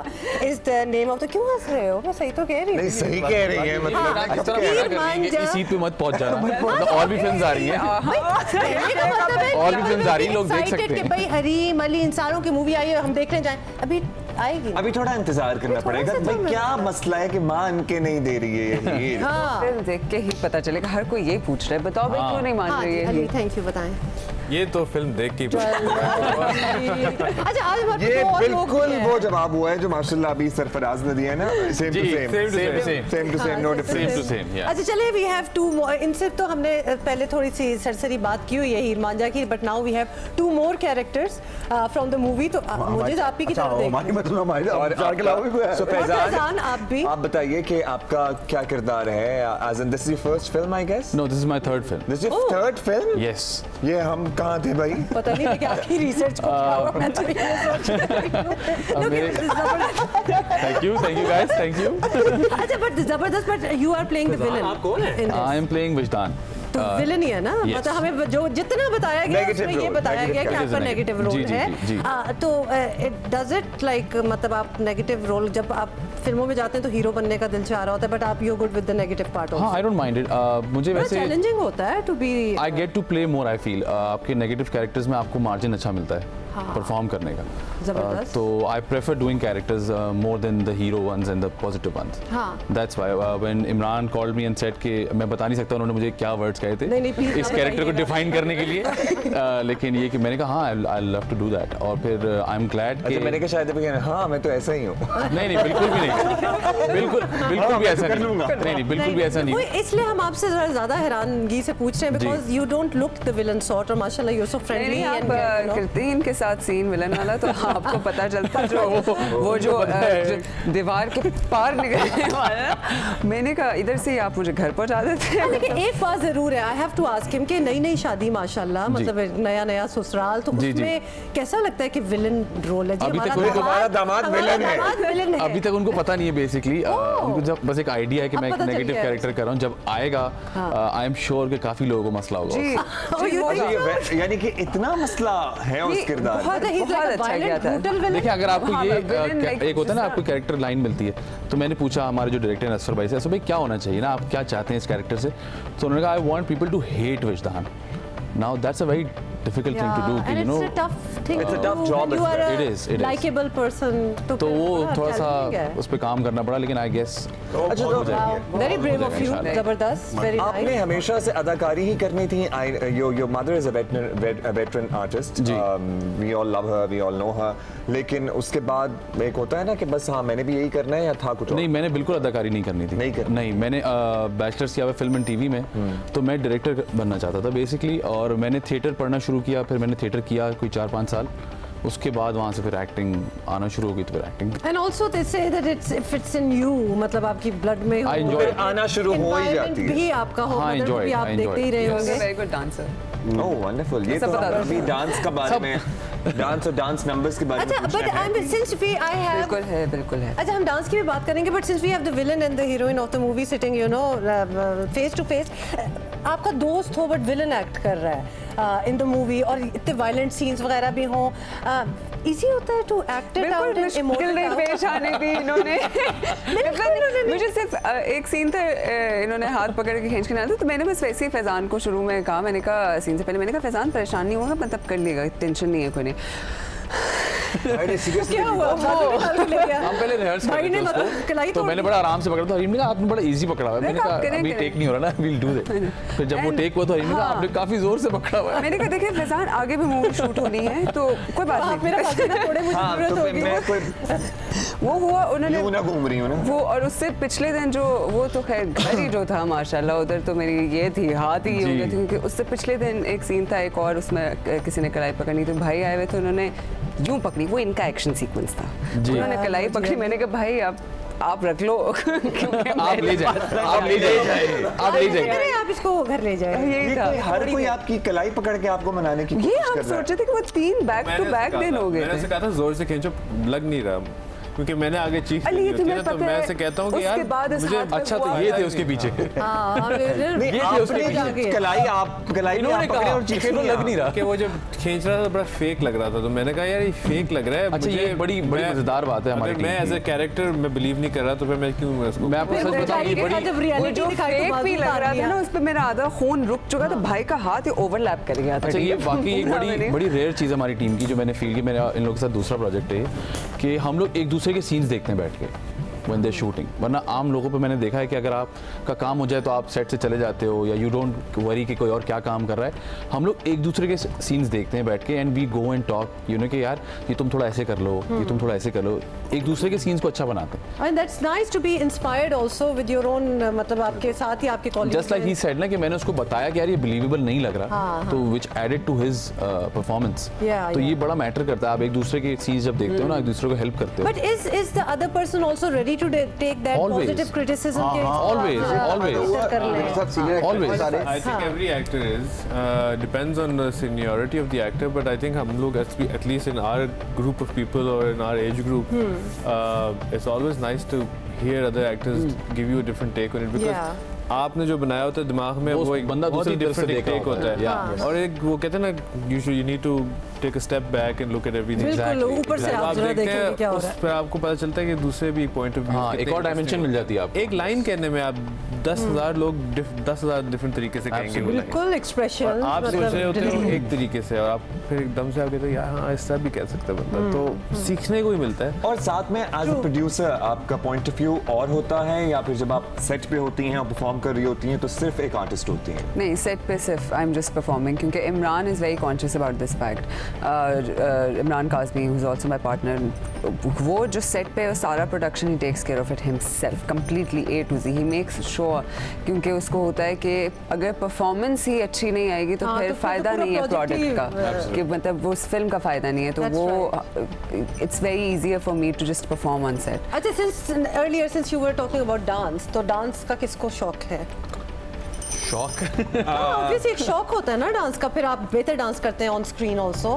is the name of the, क्यों हंस रहे हो? मैं सही तो कह रही हूँ। नहीं सही कह रही है, मतलब हीर मांझा इस ईद पे मत पहुंच जाना, और भी फिल्म्स आ रही हैं, और भी फिल्म्स आ रही हैं, लोग देख सकते हैं। भाई हरीम अली इंसानों की मूवी आई है, हम देखने जाएं, अभी आएगी, अभी थोड़ा इंतजार करना पड़ेगा। भाई क्या मसला है कि मान के नहीं दे रही है ये? फिल्म देख के ही पता चलेगा, हर कोई ये पूछ रहा है, बताओ भाई क्यों नहीं मान रही है? थैंक यू, बताएं। ये तो फिल्म देख के अच्छा आज ये बिल्कुल वो जवाब हुआ है जो माशाल्लाह अभी सरफराज ने दिया है ना, same to same, no difference. अच्छा चलिए, वी हैव टू मोर, इनसे तो हमने पहले थोड़ी सी सरसरी बात की हुई है हीर मांझा की, but now we have two more characters from the movie. तो मुझे आप ही की तरफ फैजान, आप भी आप बताइए कि आपका क्या किरदार है? As in this is your first film I guess? No, this is my third film. This is your third film? Yes. ये हम कहाँ थे भाई? पता नहीं कि आपकी रिसर्च को क्या हुआ, मैं तो ये सोच रही हूं। Thank you guys, thank you. अच्छा बट जबरदस्त, but you are playing the villain. आप कौन है? I am playing Wijdan. तो विलन ही है ना, मतलब हमें जो जितना बताया गया उसमें ये बताया गया कि आपका नेगेटिव रोल है। तो डज इट लाइक, मतलब आप नेगेटिव रोल जब आप फिल्मों में जाते हैं तो हीरो बनने का दिल चाह रहा होता है, बट आप you good with the negative part also? हां, आई डोंट माइंड इट। मुझे वैसे चैलेंजिंग होता है to be, I get to play more, I feel आपके नेगेटिव कैरेक्टर्स में आपको मार्जिन अच्छा मिलता है परफॉर्म करने का। तो I prefer doing characters more than the hero ones and the positive ones. That's why when Imran called me and said कि मैं बता नहीं सकता उन्होंने मुझे क्या वर्ड्स कहे थे इस कैरेक्टर को डिफाइन करने के लिए, लेकिन ये कि मैंने कहा हाँ I love to do that, और फिर आई एम ग्लैड कि मैंने कहा शायद हाँ मैं तो ऐसा ही हूँ। नहीं बिल्कुल भी नहीं, बिल्कुल भी ऐसा नहीं, बिल्कुल भी ऐसा नहीं। इसलिए हम आपसे ज्यादा हैरानगी से पूछ रहे हैं because you don't look the villain sort, और माशाल्लाह you are so friendly and करते हैं इनके साथ सीन विलन वाला, तो आपको पता चलता जो वो जो दीवार के पार निकलने वाला। मैंने कहा इधर से आप मुझे घर पहुंचा देते हैं। लेकिन एक बात जरूर है, I have to ask him कि नई शादी माशाल्लाह, मतलब नया ससुराल, तो उसमें कैसा लगता है कि विलन रोल है? जी हमारा दामाद विलन है। अभी तक उनको पता नहीं है बेसिकली, उनको जब बस एक आइडिया है कि मैं एक नेगेटिव कैरेक्टर कर रहा हूं, जब आएगा आई एम श्योर कि काफी लोगों को मसला होगा। यानी कि इतना मसला है उस किरदार में। देखिए अगर आपको ये एक होता है ना, आपको कैरेक्टर लाइन मिलती है, तो मैंने पूछा हमारे जो डायरेक्टर असफर भाई से, असफर भाई क्या होना चाहिए ना, आप क्या चाहते हैं इस कैरेक्टर से? तो उन्होंने कहा I want people to hate Wijdan. Now that's a very difficult thing to do, you know, it's a tough job, it is likable person, तो वो थोड़ा सा उस पे काम करना पड़ा, लेकिन I guess very brave of you, जबरदस्त, very nice। आपने हमेशा से अदाकारी ही करनी थी। Your mother is a veteran artist, we all love her, we all know her, लेकिन उसके बाद एक होता है ना कि बस हाँ मैंने भी यही करना है, या था कुछ और? नहीं, मैंने बिल्कुल अदाकारी नहीं करनी थी। नहीं, मैंने बैचलर्स किया हुआ फिल्म एंड टीवी में, तो मैं डायरेक्टर बनना चाहता था बेसिकली, और मैंने थिएटर पढ़ना शुरू किया, फिर मैंने थिएटर किया कोई 4-5 साल, उसके बाद वहाँ से फिर एक्टिंग आना शुरू हो गई, तो फिर acting. And also they say that it's in you, मतलब आपकी ब्लड में आना शुरू हो ही जाती है। भी आपका हो, मतलब भी आप देखते ही रहे होंगे। Very good dancer. Oh wonderful. ये तो अभी डांस का बारे में, डांस और डांस नंबर्स के बारे में। अच्छा but I am since we I have बिल्कुल है। अच्छा हम डांस की भी बात करेंगे, but since we have the villain and the heroine of the movie sitting you know face to face, आपका दोस्त हो बट विलन एक्ट कर रहा है इन द मूवी, और इतने वायलेंट सीन्स वगैरह भी हों, इजी होता है to act it out in emotional पेश आने दी इन्होंने। मुझे सिर्फ एक सीन था, इन्होंने हाथ पकड़ के खींच के ना था, तो मैंने बस वैसे ही फैजान को शुरू में कहा, मैंने कहा सीन से पहले मैंने कहा फैजान परेशान नहीं होगा, मतलब कर लेगा, टेंशन नहीं है कोई नहीं। क्या हुआ? हम पहले रिहर्स कर रहे थे, तो मैंने बड़ा आराम से पकड़ा था, हरीम ने कहा आपने बड़ा इजी पकड़ा हुआ है, मैंने कहा अभी टेक नहीं हो रहा ना, वील डू दैट। फिर जब वो टेक हुआ तो हरीम ने कहा आपने काफी जोर से पकड़ा हुआ है। मैंने कहा देखिए फैजान आगे भी मूवी शूट होनी है, तो कोई बात नहीं, मेरा थोड़े मुझे जरूरत होगी। वो हुआ, उन्होंने यूं ना घूम रही हूं ना वो, और उससे पिछले दिन जो वो तो खैर घर ही जो था माशाल्लाह, उधर तो मेरी ये थी हाथ ही हो गए थे, क्योंकि उससे पिछले दिन एक सीन था एक और, उसमें किसी ने कढ़ाई पकड़नी, तो भाई आए हुए थे, उन्होंने यूं पकड़ी, वो इनका एक्शन सीक्वेंस था। उन्होंने कलाई पकड़ी, मैंने कहा भाई आप रख लो आप ले जाए, आप इसको घर ले जाए। हर कोई आपकी कलाई पकड़ के आपको मनाने की कोशिश कर रहा है। ये हम सोचे थे कि वो 3 बैक टू बैक दिन हो गए थे। मैंने ऐसे कहा था जोर से खींचो, लग नहीं रहा, क्योंकि मैंने आगे चीख दी होती है, तो मैं ऐसे कहता हूँ कि यार मुझे अच्छा तो ये थे उसके पीछे, ये थे उसके पीछे कलाई इन्होंने कहा और चीखे तो लग नहीं रहा कि वो जब खींच रहा था बड़ा फेक लग रहा था, तो मैंने कहा यार ये फेक लग रहा है। अच्छा ये बड़ी मजेदार बात है हमारी टीम की। मैं एज ए कैरेक्टर मैं बिलीव नहीं कर रहा, तो फिर मैं क्यों इसको, मैं आपको सच बताऊं, ये बड़ी वो जो फेक भी लग रहा था ना, उस पे मेरा आधा खून रुक चुका था, भाई का हाथ ही ओवरलैप कर गया था। अच्छा ये वाकई एक बड़ी रेयर चीज़ है हमारी टीम की, जो मैंने फील की। मेरा इन लोगों के साथ दूसरा प्रोजेक्ट है कि हम लोग एक दूसरे के सीन्स देखते हैं बैठ के when they're shooting। वरना आम लोगों पे मैंने देखा है कि अगर आपका काम हो जाए तो आप सेट से चले जाते हो, या यू डोंट वरी कि कोई और क्या काम कर रहा है। हम लोग एक दूसरे के सीन्स देखते हैं बैठ के, and we go and talk, you know कि यार ये तुम थोड़ा ऐसे कर लो, ये तुम थोड़ा ऐसे कर लो, एक दूसरे के सीन्स को अच्छा बनाते हैं। And that's nice to be inspired also with your own, मतलब आपके साथ ही आपके college. Just like he said ना कि मैंने उसको बताया कि यार ये बिलीवेबल नहीं लग रहा, तो which added to his performance। तो ये बड़ा मैटर करता है, आप एक दूसरे के सीन्स जब देखते हो ना, एक दूसरे को हेल्प करते हो। But is the other person also ready to take that positive criticism? Always. I think every actor is depends on the seniority of the actor, but I think हम लोग at least in our group of people or in our age group, it's always nice to hear other actors give you a different take on it, because आपने जो बनाया होता है दिमाग में वो एक बंदा बहुत ही डिफरेंट टेक होता है, और एक वो कहते हैं ना you need to take a step back and look at everything। बिल्कुल, ऊपर से आप जरा देखेंगे क्या हो रहा है, उस पर आपको पता चलता है कि दूसरे भी पॉइंट ऑफ व्यू, एक और डायमेंशन मिल जाती है आपको। एक लाइन कहने में आप 10,000 लोग 10,000 डिफरेंट तरीके से कहेंगे वो बिल्कुल एक्सप्रेशन, आप सोच रहे होते हो एक तरीके से, और आप फिर एकदम से आप कहते हो यार हाँ इस तरह भी कह सकता है बंदा, तो सीखने को ही मिलता है। और साथ में एज अ प्रोड्यूसर आपका पॉइंट ऑफ व्यू और होता है, या फिर जब आप सेट पे होती हैं और परफॉर्म कर रही होती हैं तो सिर्फ एक आर्टिस्ट होती हैं? नहीं, सेट पे सिर्फ आई एम जस्ट परफॉर्मिंग, क्योंकि Imran is very conscious about this fact. Imran Kazmi who is also my partner, वो जो सेट पे सारा production he takes care of it himself completely A to Z। He makes sure, क्योंकि उसको होता है कि अगर परफॉर्मेंस ही अच्छी नहीं आएगी तो फिर फ़ायदा नहीं है प्रोडक्ट का, कि मतलब वो उस फिल्म का फ़ायदा नहीं है, तो वो it's very easier for me to just perform on set. अच्छा, since you were talking about dance, तो डांस का किसको शौक है? शौक ऑब्वियसली एक शौक होता है ना डांस का, फिर आप बेहतर डांस करते हैं ऑन स्क्रीन आल्सो।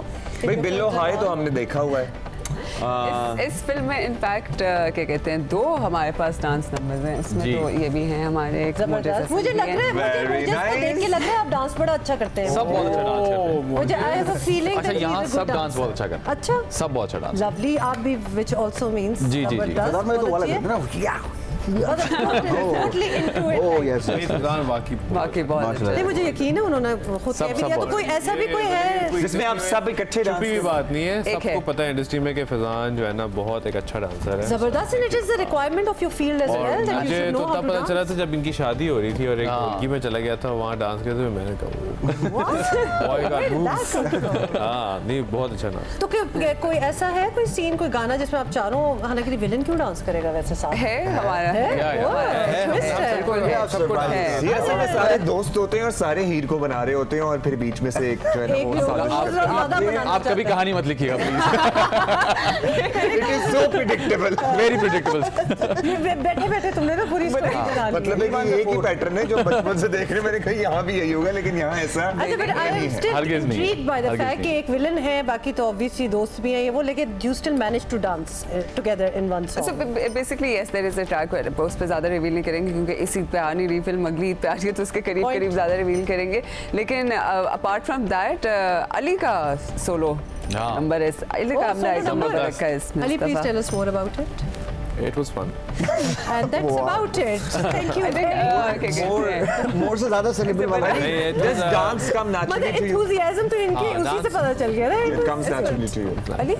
भाई बिल्लो हाय तो हमने देखा हुआ है इस फिल्म में, इनफैक्ट क्या कहते हैं, 2 हमारे पास डांस नंबर्स हैं, इसमें तो ये भी हैं हमारे एक जबरदस्त। मुझे लग रहा है, मुझे देख के लग रहा है आप डांस बड़ा अच्छा करते हैं। सब बहुत अच्छा डांस करते हैं। मुझे आई हैव अ फीलिंग अच्छा यहाँ सब डांस बहुत अच्छा करते हैं। अच्छा, सब बहुत अच्छा डांस। लवली, आप भी, which also means जी। मैं तो वाला करते ना, वाकई बहुत नहीं, मुझे यकीन है उन्होंने खुद कह भी दिया, तो कोई ऐसा भी कोई है जिसमें आप सब इकट्ठे डांस? भी बात नहीं है, सबको पता है इंडस्ट्री में कि फैजान जो है ना बहुत एक अच्छा डांसर है, जबरदस्त, and it is the requirement of your field as well that you should know how to dance. पता चला था जब इनकी शादी हो रही थी और एक लड़की में चला गया था, वहाँ डांस करते हुए मैंने कहा हाँ नहीं बहुत अच्छा डांस। तो कोई ऐसा है, कोई सीन, कोई गाना जिसमें आप चारों, हालांकि विलन क्यों डांस करेगा वैसे साथ है हमारा सारे दोस्त होते हैं और सारे हीर को बना रहे होते हैं, और फिर बीच में से एक जो है ना आप कभी कहानी मत लिखिएगा please. It is so predictable, very predictable. बैठे तुमने तो पूरी स्टोरी बना ली। मतलब एक ही पैटर्न है जो बचपन से देख रहे, मैंने कहा यहाँ भी यही होगा, लेकिन यहाँ ऐसा अच्छा, but I am still intrigued by the fact कि एक विलन है, बाकी तो ऑब्वियसली दोस्त भी हैं ये वो, लेकिन you still manage to dance together in one song. Basically yes, there is a track, उस पे ज़्यादा रिवील नहीं करेंगे क्योंकि इसी पे आ नहीं रही फिल्म, अगली पे आ रही है तो उसके करीब ज़्यादा रिवील करेंगे। लेकिन अपार्ट फ्रॉम दैट अली का सोलो नंबर है, अली का हमने आइटम रखा है इसमें। Ali, please tell us more about it. It was fun. And that's about it. Thank you very much. मोर से ज़्यादा सेलिब्रेट वाला है। This dance come naturally to you. Enthusiasm तो इनकी उसी से पता चल गया ना। It comes naturally to you. Ali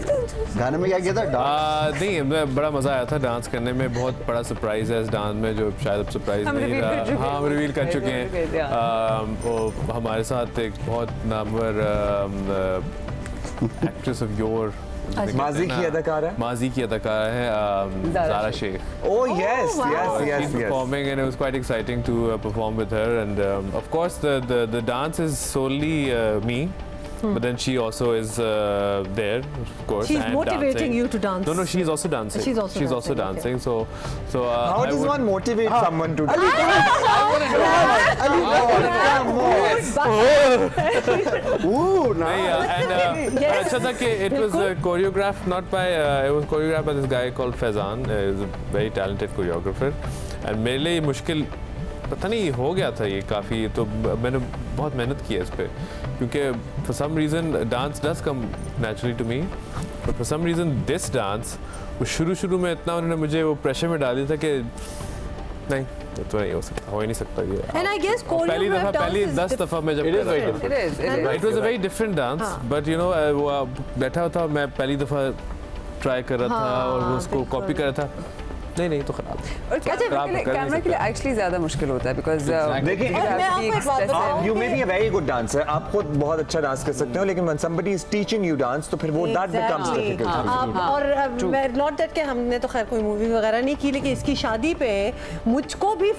गाने में क्या किया था? नहीं, बड़ा मजा आया था डांस करने में, बहुत बड़ा सरप्राइज है इस डांस में जो शायद अब सरप्राइज नहीं रहा। हाँ, हम रिवील कर चुके हैं। वो हमारे साथ एक बहुत नामवर एक्ट्रेस ऑफ योर माजी की अदाकारा है Zaara Sheikh. Oh yes. She's performing and it was quite exciting to perform with her, and of course the dance is solely me, but then she also is there, of course. She's and motivating dancing. you to dance. No, she's also dancing. She's also dancing. Okay. So how does one motivate someone to? अच्छा था कि it was choreographed not by it was choreographed by this guy called Faizan. He's a very talented choreographer. And मेरे लिए मुश्किल पता नहीं हो गया था ये काफ़ी, तो मैंने बहुत मेहनत की है इस पे, क्योंकि for some reason dance does come naturally to me, but for some reason this dance वो शुरू में इतना उन्होंने मुझे वो प्रेशर में डाल दिया था कि नहीं तो नहीं हो सकता, हो ही नहीं सकता ये। And I guess पहली 10 दफ़ा मैं जब कर रहा था, it was a very different dance, but you know वो बैठा हुआ था, मैं पहली दफ़ा ट्राई कर रहा था और वो उसको कॉपी कर रहा था, नहीं तो खराब। और कैमरा के लिए एक्चुअली ज्यादा मुश्किल होता है, बिकॉज़ देखिए you may be a very good dancer, आप खुद बहुत अच्छा डांस कर सकते हो, लेकिन when somebody is teaching you dance तो फिर वो दैट बिकम्स डिफिकल्ट। और नॉट दैट कि हमने तो खैर कोई मूवी वगैरह नहीं की, लेकिन इसकी शादी पे मुझको भी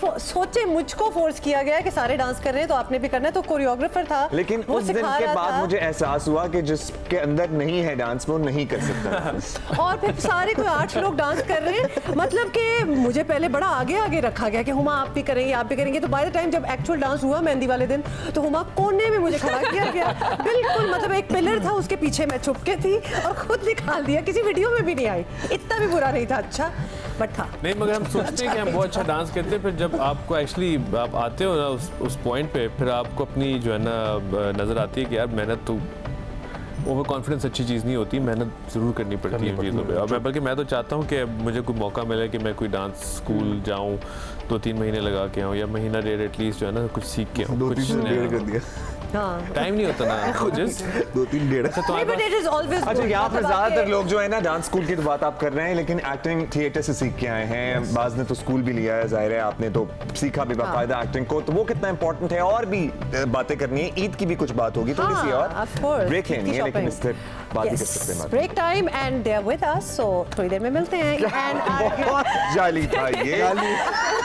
मुझको फोर्स किया गया कि सारे डांस कर रहे हैं तो आपने भी करना है, तो कोरियोग्राफर था, लेकिन उस दिन के बाद मुझे एहसास हुआ कि जिसके अंदर नहीं है डांस वो नहीं कर सकता। और फिर सारे कोई 8 लोग डांस कर रहे हैं, मतलब कि मुझे पहले बड़ा आगे रखा गया कि हुमा आप भी करेंगे, आप भी करेंगे, तो बाय द टाइम जब एक्चुअल डांस हुआ मेहंदी वाले दिन तो हुमा कोने में मुझे खड़ा किया गया, बिल्कुल मतलब एक पिलर था उसके पीछे मैं छुप के थी और खुद निकाल दिया, किसी वीडियो में भी नहीं आई, इतना भी बुरा नहीं था, अच्छा बट था नहीं। मगर हम सोचते हैं कि हम बहुत अच्छा डांस करते हैं, फिर जब आपको एक्चुअली आप आते हो ना उस पॉइंट पे, फिर आपको अपनी जो है ना नज़र आती है कि यार मेहनत तो ओवर कॉन्फिडेंस अच्छी चीज़ नहीं होती, मेहनत ज़रूर करनी पड़ती है चीज़ों पे। और बल्कि मैं तो चाहता हूँ कि मुझे कोई मौका मिले कि मैं कोई डांस स्कूल जाऊँ, 2-3 महीने लगा के आऊँ या महीना डेढ़ एटलीस्ट जो है ना कुछ सीख के आऊँ। 2-3 डेढ़ कर दिया, टाइम नहीं होता ना, जस्ट 2-3 डेढ़। अच्छा यहाँ पर ज्यादातर लोग जो है ना डांस स्कूल की तो बात आप कर रहे हैं, लेकिन एक्टिंग थिएटर से सीख के आए हैं, बाज ने तो स्कूल भी लिया है, जाहिर है आपने तो सीखा भी बाकायदा एक्टिंग को, तो वो कितना इंपॉर्टेंट है। और भी बातें करनी है, ईद की भी कुछ बात होगी थोड़ी सी और ब्रेक लेनी है, लेकिन इससे बात ही कर सकते हैं। Break time and they are with us, so थोड़ी देर में मिलते हैं। बहुत जाली था ये,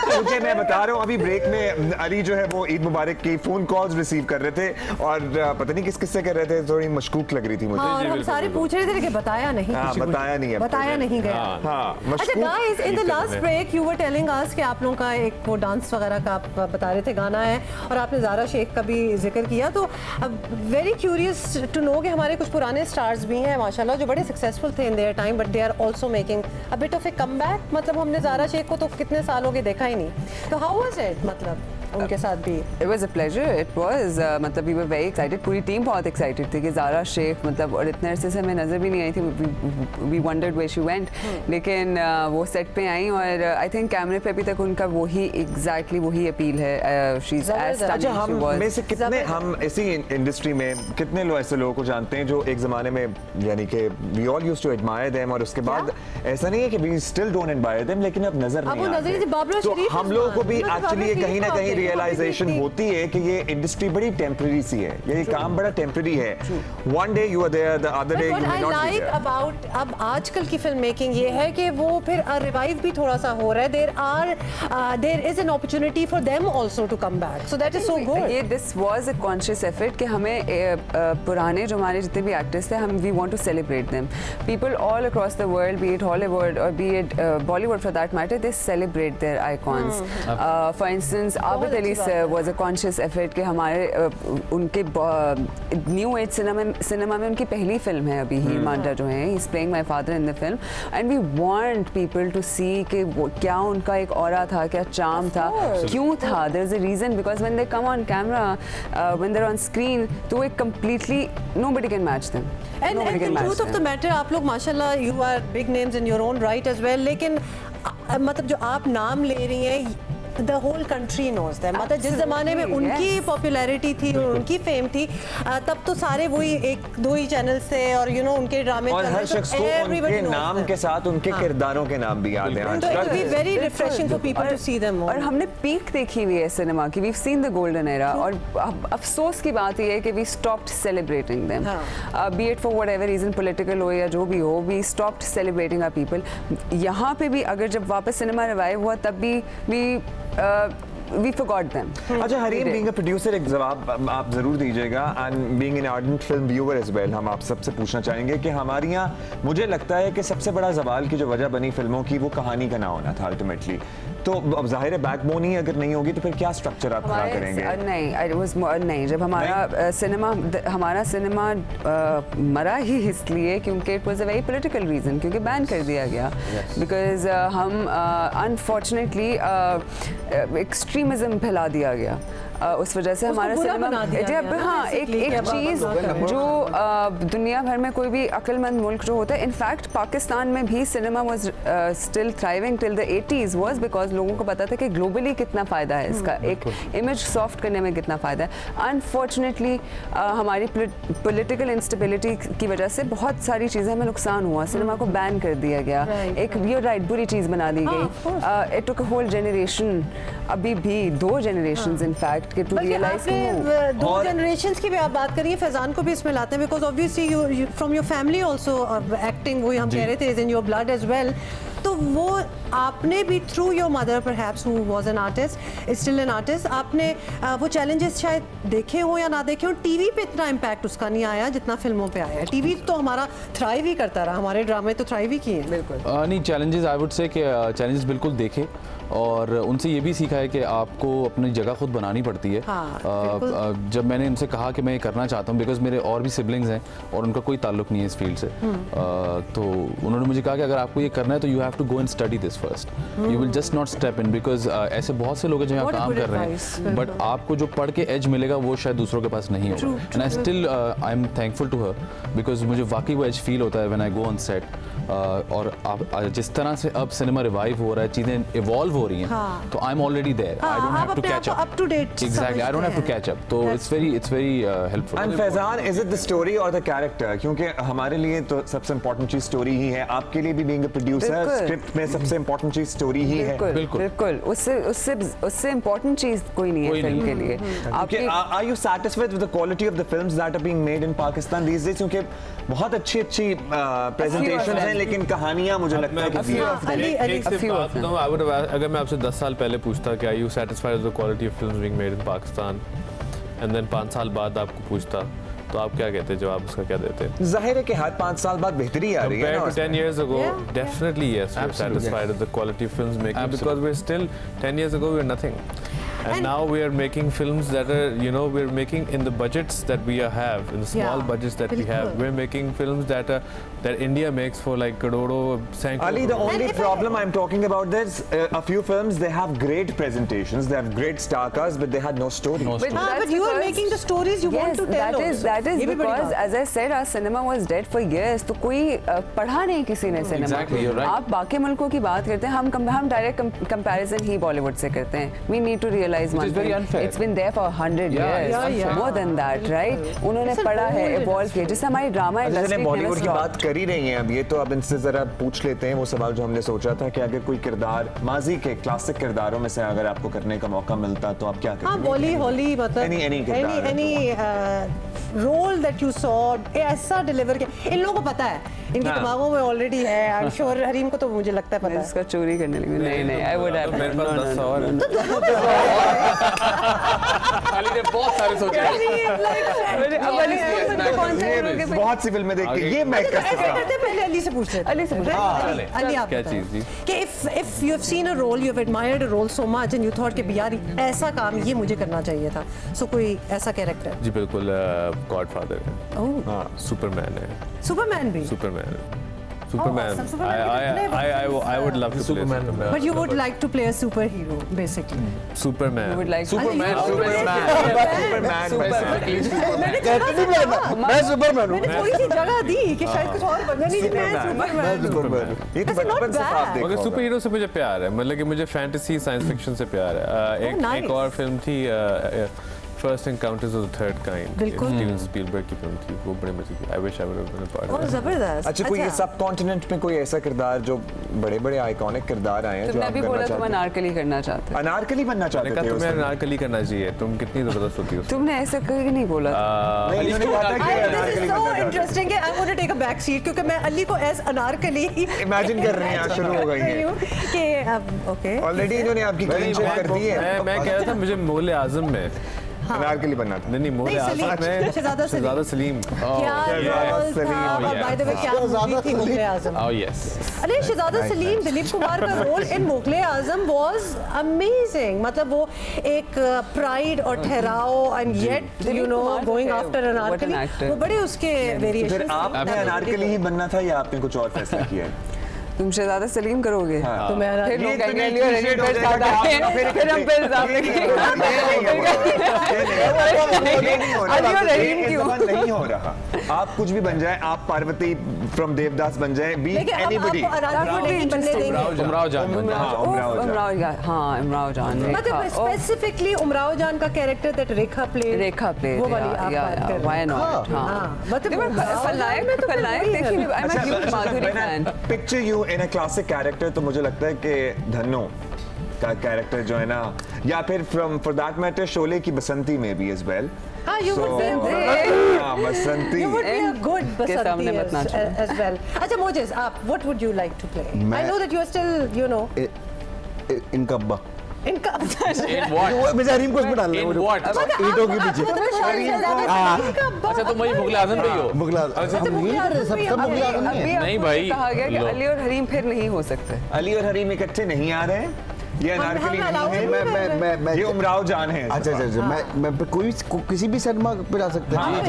क्योंकि मैं बता रहा हूँ अभी ब्रेक में अली जो है वो ईद मुबारक की फोन कॉल्स रिसीव कर रहे थे और पता नहीं किस किससे कर रहे थे, थोड़ी मशकूक लग रही थी मुझे। और हम सारे पूछ रहे थे लेकिन बताया नहीं, बताया नहीं गया। अच्छा guys, in the last break you were telling us कि आप लोगों का एक वो डांस वगैरह का आप बता रहे थे गाना है, और आपने ज़ारा शेख का भी जिक्र किया, तो वेरी क्यूरियस टू नो कि हमारे कुछ पुराने स्टार्स भी हैं माशाल्लाह जो बड़े सक्सेसफुल थे in their time, but they are also making a bit of a comeback. मतलब हमने ज़ारा शेख को तो कितने सालों के देखा ही नहीं, तो हाउ वाज इट, मतलब उनके साथ भी? It was a pleasure. It was मतलब we were very excited. पूरी टीम बहुत excited थी कि ज़ारा शेख मतलब, और इतने अरसे से हमें नज़र भी नहीं आई थी, we wondered where she went, लेकिन वो सेट पे आई और I think कैमरे पे अभी तक उनका वही exactly वही अपील है। She's as stunning अच्छा, as she was. हम में से कितने, हम इसी इंडस्ट्री में कितने लोग ऐसे लोगों को जानते हैं जो एक ज़माने में यानी कि we all used to admire them, और उसके बाद ऐसा नहीं है कि we still don't admire them, लेकिन अब नज़र नहीं आते, तो हम लोगों को भी एक्चुअली कहीं ना कहीं रियलाइजेशन होती है कि ये इंडस्ट्री बड़ी टेम्पररी सी है, ये काम बड़ा टेम्पररी है। One day you are there, the other day you may not be there. About अब आजकल की फिल्म मेकिंग ये है कि वो फिर रिवाइव भी थोड़ा सा हो रहा है, there is an opportunity for them also to come back, so that is so good. ये this was a conscious effort कि हमें पुराने जो हमारे जितने भी एक्टर्स थे, हम we want to celebrate them. People all across the world, be it Hollywood और be it Bollywood for that matter, they celebrate their icons. For instance Abid Ali was a conscious effort कि हमारे उनके न्यू एज सिनेमा में उनकी पहली film है अभी, हीर मांडा जो है, he's playing my father in the film, and we want people to see कि क्या उनका एक ऑरा था, क्या चार्म था, क्यों था, there is a reason, because when they come on camera, when they're on screen, तो एक completely nobody can match them. And the truth of the matter, आप लोग माशाल्लाह you are big names in your own right as well, लेकिन मतलब जो आप नाम ले रही हैं the whole country knows them, मतलब जिस ज़माने में उनकी पॉपुलैरिटी थी और उनकी फेम थी, तब तो सारे वही एक दो ही चैनल से और यू नो उनके ड्रामे, और हर शख्स को उनके नाम के साथ उनके किरदारों के नाम भी याद हैं। तो it will be very refreshing for people to see them more. और हमने पीक देखी हुई है सिनेमा की, we've seen the golden era, और अफसोस की बात ये है कि we stopped celebrating them, be it for whatever reason, political हो या जो भी हो, we stopped celebrating our people. यहाँ पे भी अगर जब वापस सिनेमा रिवाइव हुआ तब भी we forgot them. अच्छा हरीम, being a producer, एक जवाब आप जरूर दीजिएगा, and being an ardent film viewer as well, हम आप सबसे पूछना चाहेंगे कि हमारे यहाँ मुझे लगता है कि सबसे बड़ा सवाल की जो वजह बनी फिल्मों की वो कहानी का ना होना था अल्टीमेटली। तो अब जाहिर है बैकबोन ही अगर नहीं होगी तो फिर क्या स्ट्रक्चर आप खड़ा करेंगे? नहीं, जब हमारा सिनेमा मरा ही इसलिए क्योंकि it was a very political reason, क्योंकि बैन कर दिया गया बिकॉज हम अनफॉर्चुनेटली एक्सट्रीमिज्म फैला दिया गया। उस वजह से हमारा सिनेमा हाँ एक चीज़ जो दुनिया भर में कोई भी अक्लमंद मुल्क जो होता है, इनफैक्ट पाकिस्तान में भी cinema was still thriving till the 80s was because लोगों को पता था कि ग्लोबली कितना फ़ायदा है इसका, एक इमेज सॉफ्ट करने में कितना फ़ायदा है। अनफॉर्चुनेटली हमारी पॉलिटिकल इंस्टेबिलिटी की वजह से बहुत सारी चीज़ें हमें नुकसान हुआ, सिनेमा को बैन कर दिया गया, एक बुरी चीज़ बना दी गई। It took a whole generation, अभी भी 2 जनरेशंस इनफैक्ट के टू रियलाइज कि 2 जनरेशंस की भी आप बात करिए, फैजान को भी इसमें लाते हैं because obviously you from your family also acting, वो हम कह रहे थे is in your blood as well. तो वो आपने भी through your mother perhaps who was an artist, is still an artist, आपने वो चैलेंजेस शायद देखे हो या ना देखे हो। टीवी पे इतना इम्पैक्ट उसका नहीं आया जितना फिल्मों पे आया है। टीवी तो हमारा थ्राइव ही करता रहा, हमारे ड्रामे तो थ्राइव ही किए। बिल्कुल नहीं, चैलेंजेस आई वुड से कि चैलेंजेस बिल्कुल देखे और उनसे ये भी सीखा है कि आपको अपनी जगह खुद बनानी पड़ती है। जब मैंने उनसे कहा कि मैं ये करना चाहता हूँ बिकॉज मेरे और भी सिबलिंग्स हैं और उनका कोई ताल्लुक नहीं है इस फील्ड से, तो उन्होंने मुझे कहा कि अगर आपको ये करना है तो you have to go and study this first, you will just not step in because ऐसे बहुत से लोग हैं जो यहाँ काम कर रहे हैं बट आपको जो पढ़ के एज मिलेगा वो शायद दूसरों के पास नहीं होगा। And I still I am thankful to her because मुझे वाकई वो एज फील होता है when I go on set. और जिस तरह से अब सिनेमा रिवाइव हो रहा है, चीजें इवॉल्व हो रही हैं, तो I am already there, I don't have to catch up to date. Exactly, I don't have to catch up, तो it's very helpful. And Faizan, is it the story और द कैरेक्टर? क्योंकि हमारे लिए तो सबसे इंपॉर्टेंट चीज स्टोरी ही है, आपके लिए भी बीइंग अ प्रोड्यूसर स्क्रिप्ट में सबसे इंपॉर्टेंट चीज स्टोरी ही है। बिल्कुल, उससे इंपॉर्टेंट चीज कोई नहीं है फिल्म के लिए। आपके are you satisfied with the quality of the films that are being made in Pakistan these days? क्योंकि बहुत अच्छी प्रेजेंटेशंस हैं लेकिन कहानियां मुझे लगता है कि अगर मैं आपसे 10 साल पहले पूछता कि are you satisfied with the quality of films being made in Pakistan and then 5 साल बाद आपको पूछता तो आप क्या कहते, जवाब उसका क्या देते? जाहिर है कि हर 5 साल बाद बेहतरी आ रही है। Compared to 10 years ago, definitely yes, we're satisfied with the quality of films making because we're still 10 years ago we were nothing. And now we are making films that are, you know, we're making in the budgets that we have, in the small budgets that we have. We're making films that India makes for like crore, sankro. Ali, the only problem I'm talking about is a few films, they have great presentations, they have great star casts, but they had no story. But you are making the stories you want to tell. That is because, as I said, our cinema was dead for years. तो कोई पढ़ा नहीं किसी ने cinema. Exactly, you're right. आप बाकी मुल्कों की बात करते हैं, हम डायरेक्ट कंपैरिजन ही बॉलीवुड से करते हैं। We need to realize one thing. It's been there for 100 years, more than that, right? उन्होंने पढ़ा है, evolve किया, जैसे हमारी ड्रामा इंडस्ट्री बॉलीवुड की बात कर ही रही हैं अब, ये तो अब इनसे जरा पूछ लेते हैं वो सवाल जो हमने सोचा था कि अगर कोई किरदार माजी के क्लासिक किरदारों में से अगर आपको करने का मौका मिलता तो आप क्या करेंगे? हाँ, बॉली हॉली मतलब any role that you saw ऐसा डिलीवर किया। इन लोगों को पता है, इनके दिमागों में ऑलरेडी है। आई एम श्योर हरीम को तो मुझे लगता है पता है। इसका चोरी करने लगी। नहीं, आई वुड हैव। मेरे पास 10 और अली ने बहुत सारे सोचे हैं। बहुत सी फिल्में देख के ये मैं कर सकता हूं। पहले अली से पूछ लेते हैं। अली आप क्या चीज थी कि if you have seen a role, you have admired a role so much and you thought कि यार ऐसा काम ये मुझे करना चाहिए था, सो कोई ऐसा कैरेक्टर? जी बिल्कुल, गॉडफादर है। ओह, सुपरमैन है। सुपरमैन भी? Superman I would love to play Superman. But you would like to play a superhero, basically. Superman. You would like Superman. मैं सुपरमैन हूँ। मैंने थोड़ी सी जगह दी कि शायद कुछ और बनना नहीं, मैं सुपरमैन। ये तो बचपन से साफ देखा। मगर सुपरहीरो से मुझे प्यार है, मतलब कि मुझे फैंटेसी साइंस फिक्शन से प्यार है। एक और फिल्म थी first encounters of the third kind Steven Spielberg की फिल्म थी, वो बड़े मजे की। I wish I would have been a part of it. जबरदस्त। अच्छा, कोई सब कॉन्टिनेंट में कोई ऐसा किरदार जो बड़े-बड़े आइकॉनिक किरदार आए हैं जो आप भी बोला तुम अनारकली करना चाहते हो? अनारकली बनना चाहते थे? तुम्हें अनारकली करना चाहिए, तुम कितनी जबरदस्त होती हो। तुमने ऐसा कहीं नहीं बोला। नहीं, उन्होंने कहा था कि अनारकली so interesting है। I want to take a back seat क्योंकि मैं अली को एज अनारकली इमेजिन कर रहे हैं, शुरू हो गई है कि ओके ऑलरेडी इन्होंने आपकी क्लीन चिट कर दी है। मैं कह रहा था मुझे मुगल आजम में अनारकली बनना था। नहीं, मुगल आजम में शहजादा सलीम। क्या रोल था, बाय द वे क्या मूवी थी मुगल आजम। Oh yes. अरे शहजादा सलीम, दिलीप कुमार का role in Mughal Azam was amazing. मतलब वो एक प्राइड और ठहराव and yet you know going after Anarkali, वो बड़े उसके वेरिएशन। फिर आपने अनारकली ही बनना था या आपने कुछ और फैसला किया है? तुम शहजादा सलीम करोगे? हाँ। तो मैं फिर लोग कहेंगे अली और हरीम फिर साथ आए, फिर हम फिर सामने अली और हरीम क्यों नहीं हो रहा? आप कुछ भी बन जाए, आप पार्वती फ्रॉम देवदास बन जाए, बी एनीबॉडी। उमराव जान। हाँ, इमराव जान। मतलब स्पेसिफिकली उमराव जान का कैरेक्टर दैट रेखा प्ले वो वाली आप बात कर रहे हैं। Why not? हाँ, मतलब खलनायक देखिए, I am a huge Madhuri fan. Picture you in a classic character, तो मुझे लगता है कि धन्नो का कैरेक्टर जो है ना, या फिर from for that matter Sholay की बसंती में भी एज वेल। हाँ, you would be Basanti. You would be a good Basanti as well. अच्छा मोजेस, आप what would you like to play? I know that you are still you know इन कब्बा इनका In what? वो मुझे हरीम को उसमें डालना है। In what? ईंटों के पीछे। अच्छा, तुम वही मुगल आजम पे ही हो? मुगल आजम सब मुगल आजम नहीं भाई, कहा गया कि अली और हरीम फिर नहीं हो सकते। अली और हरीम इकट्ठे नहीं आ रहे हैं, ये अनारकली नहीं है, मैं ये उमराव जान है। अच्छा, मैं कोई किसी भी सिनेमा पे जा सकता हूँ।